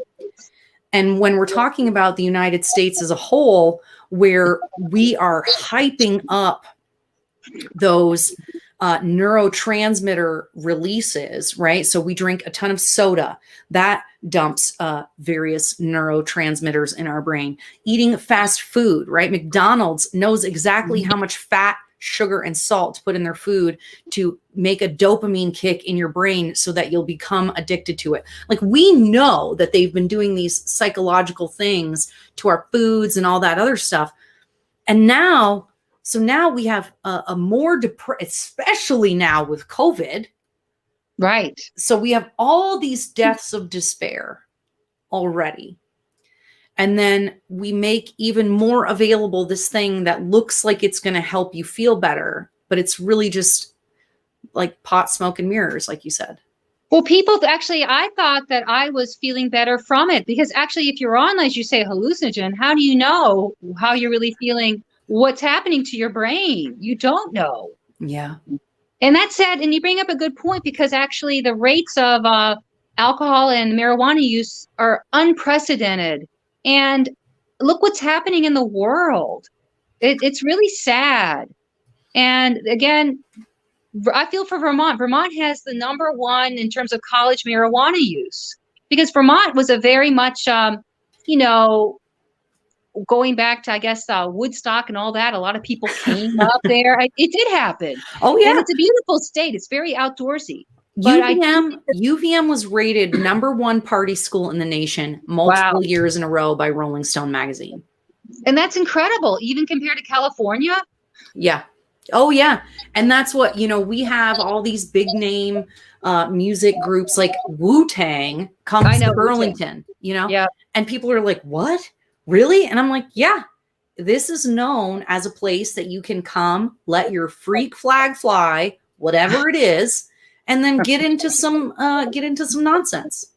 And when we're talking about the United States as a whole, where we are hyping up those neurotransmitter releases, right? So we drink a ton of soda that dumps various neurotransmitters in our brain. Eating fast food, right? McDonald's knows exactly how much fat, sugar, and salt to put in their food to make a dopamine kick in your brain so that you'll become addicted to it. Like, we know that they've been doing these psychological things to our foods and all that other stuff. And now, so now we have a more especially now with COVID. Right. So we have all these deaths of despair already. And then we make even more available this thing that looks like it's going to help you feel better, but it's really just like pot, smoke, and mirrors, like you said. Well, people actually, I thought that I was feeling better from it because actually, if you're on, as you say, hallucinogen, how do you know how you're really feeling? What's happening to your brain? You don't know. Yeah. And that's sad. And you bring up a good point because actually, the rates of alcohol and marijuana use are unprecedented. And look what's happening in the world. It's really sad. And again, I feel for Vermont. Vermont has the #1 in terms of college marijuana use because Vermont was a very much, you know, going back to, I guess, Woodstock and all that. A lot of people came up there. It did happen. Oh, And yeah. it's a beautiful state. It's very outdoorsy. But I do think UVM was rated #1 party school in the nation wow. multiple years in a row by Rolling Stone magazine. And that's incredible, even compared to California. Yeah. Oh, yeah. And that's what, we have all these big name music groups like Wu-Tang comes to Burlington, Yeah. and people are like, what? Really? And I'm like, yeah, this is known as a place that you can come, let your freak flag fly, whatever it is, and then get into some nonsense.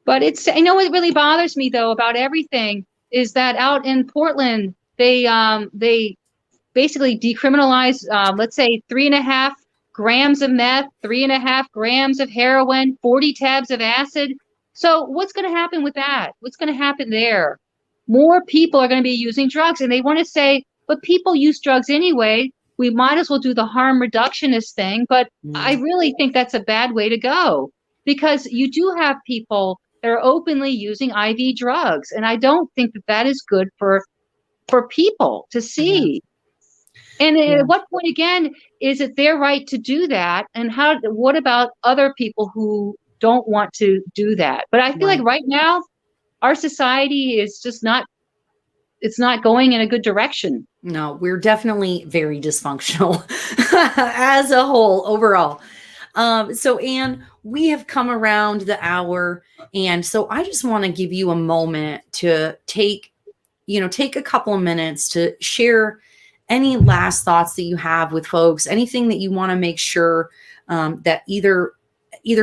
But I know what really bothers me though about everything is that out in Portland, they basically decriminalize, let's say 3.5 grams of meth, 3.5 grams of heroin, 40 tabs of acid. So what's going to happen with that? What's going to happen there? More people are going to be using drugs, and they want to say, but people use drugs anyway. We might as well do the harm reductionist thing. But I really think that's a bad way to go because you do have people that are openly using IV drugs. And I don't think that that is good for people to see. And at what point, again, is it their right to do that? And what about other people who don't want to do that? But I feel like right now, our society is just it's not going in a good direction. No, we're definitely very dysfunctional as a whole overall. So Anne, we have come around the hour. And so I just want to give you a moment to take a couple of minutes to share any last thoughts that you have with folks, anything that you want to make sure that either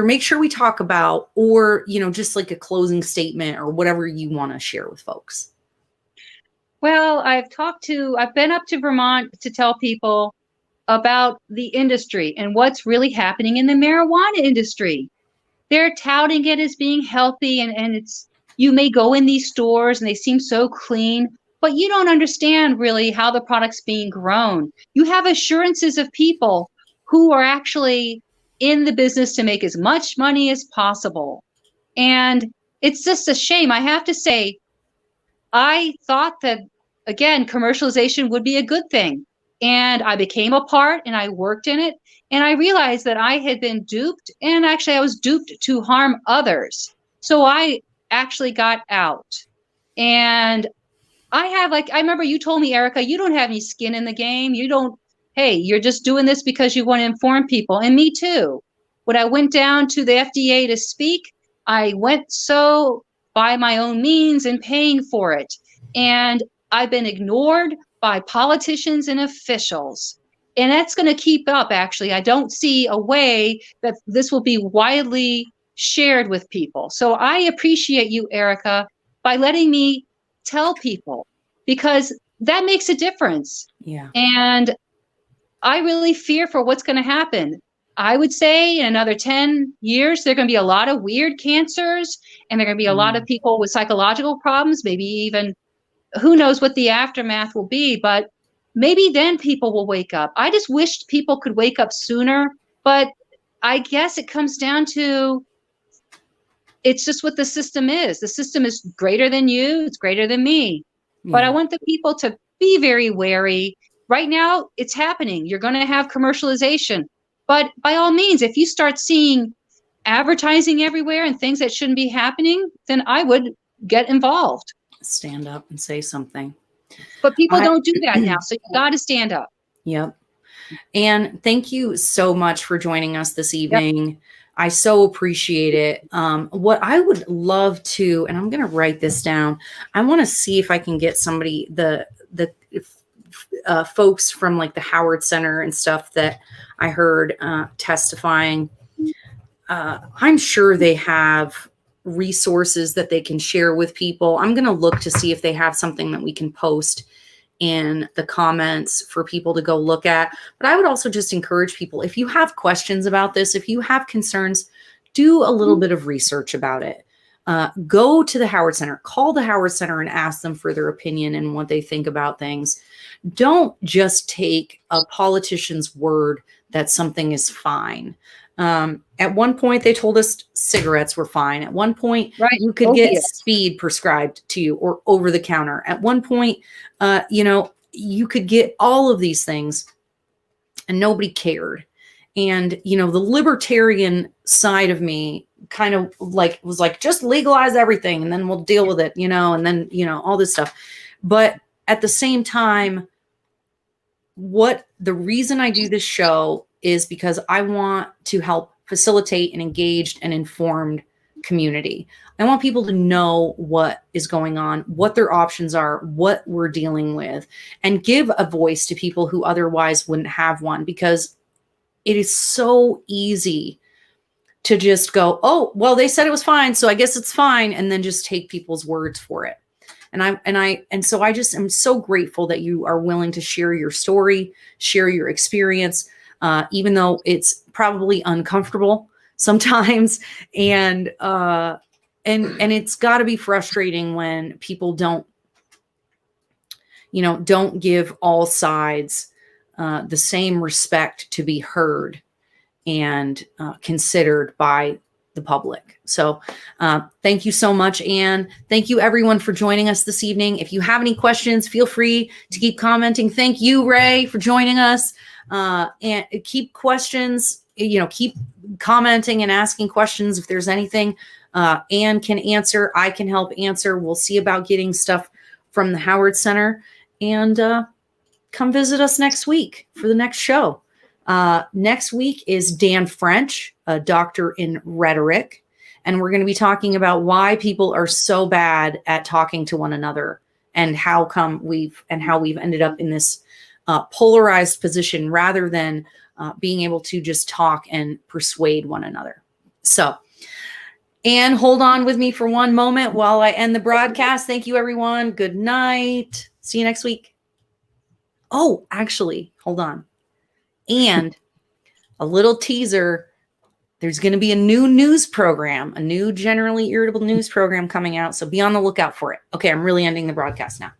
make sure we talk about, or, just like a closing statement or whatever you want to share with folks. Well, I've been up to Vermont to tell people about the industry and what's really happening in the marijuana industry. They're touting it as being healthy and you may go in these stores and they seem so clean, but you don't understand really how the product's being grown. You have assurances of people who are actually in the business to make as much money as possible. And it's just a shame. I have to say, I thought that, again, commercialization would be a good thing. And I became a part and I worked in it. And I realized that I had been duped, and actually I was duped to harm others. So I actually got out. And I remember you told me, Erica, you don't have any skin in the game. Hey, you're just doing this because you want to inform people. And me too. When I went down to the FDA to speak, I went so by my own means and paying for it. And I've been ignored by politicians and officials. And that's going to keep up, actually. I don't see a way that this will be widely shared with people. So I appreciate you, Erica, by letting me tell people, because that makes a difference. Yeah. And I really fear for what's going to happen. I would say in another 10 years, there are going to be a lot of weird cancers, and there are going to be a lot of people with psychological problems, maybe even who knows what the aftermath will be, but maybe then people will wake up. I just wished people could wake up sooner, but I guess it comes down to, it's just what the system is. The system is greater than you, it's greater than me. Yeah. But I want the people to be very wary. Right now, it's happening. You're going to have commercialization. But by all means, if you start seeing advertising everywhere and things that shouldn't be happening, then I would get involved. Stand up and say something. But people don't do that now, so you got to stand up. Yep. And thank you so much for joining us this evening. Yep. I so appreciate it. What I would love to, and I'm going to write this down. I want to see if I can get somebody, the folks from like the Howard Center and stuff that I heard testifying. I'm sure they have resources that they can share with people. I'm going to look to see if they have something that we can post in the comments for people to go look at. But I would also just encourage people, if you have questions about this, if you have concerns, do a little bit of research about it. Go to the Howard Center, call the Howard Center and ask them for their opinion and what they think about things. Don't just take a politician's word that something is fine. At one point, they told us cigarettes were fine. At one point, you could get speed prescribed to you or over the counter. At one point, you could get all of these things and nobody cared. And, the libertarian side of me kind of was like, just legalize everything and then we'll deal with it, and then, all this stuff. But at the same time, the reason I do this show is because I want to help facilitate an engaged and informed community. I want people to know what is going on, what their options are, what we're dealing with, and give a voice to people who otherwise wouldn't have one, because it is so easy to just go, oh, well, they said it was fine, so I guess it's fine, and then just take people's words for it. And so I just am so grateful that you are willing to share your story, share your experience, even though it's probably uncomfortable sometimes. And it's got to be frustrating when people don't give all sides the same respect to be heard and considered by the public. So thank you so much, Anne. Thank you everyone for joining us this evening. If you have any questions, feel free to keep commenting. Thank you, Ray, for joining us. And keep questions, keep commenting and asking questions. If there's anything Anne can answer, I can help answer. We'll see about getting stuff from the Howard Center, and come visit us next week for the next show. Next week is Dan French, a doctor in rhetoric, and we're going to be talking about why people are so bad at talking to one another and how we've ended up in this polarized position rather than being able to just talk and persuade one another. So, Anne, hold on with me for one moment while I end the broadcast. Thank you, everyone. Good night. See you next week. Oh, actually, hold on. And a little teaser, there's going to be a new news program, a new generally irritable news program coming out. So be on the lookout for it. Okay, I'm really ending the broadcast now.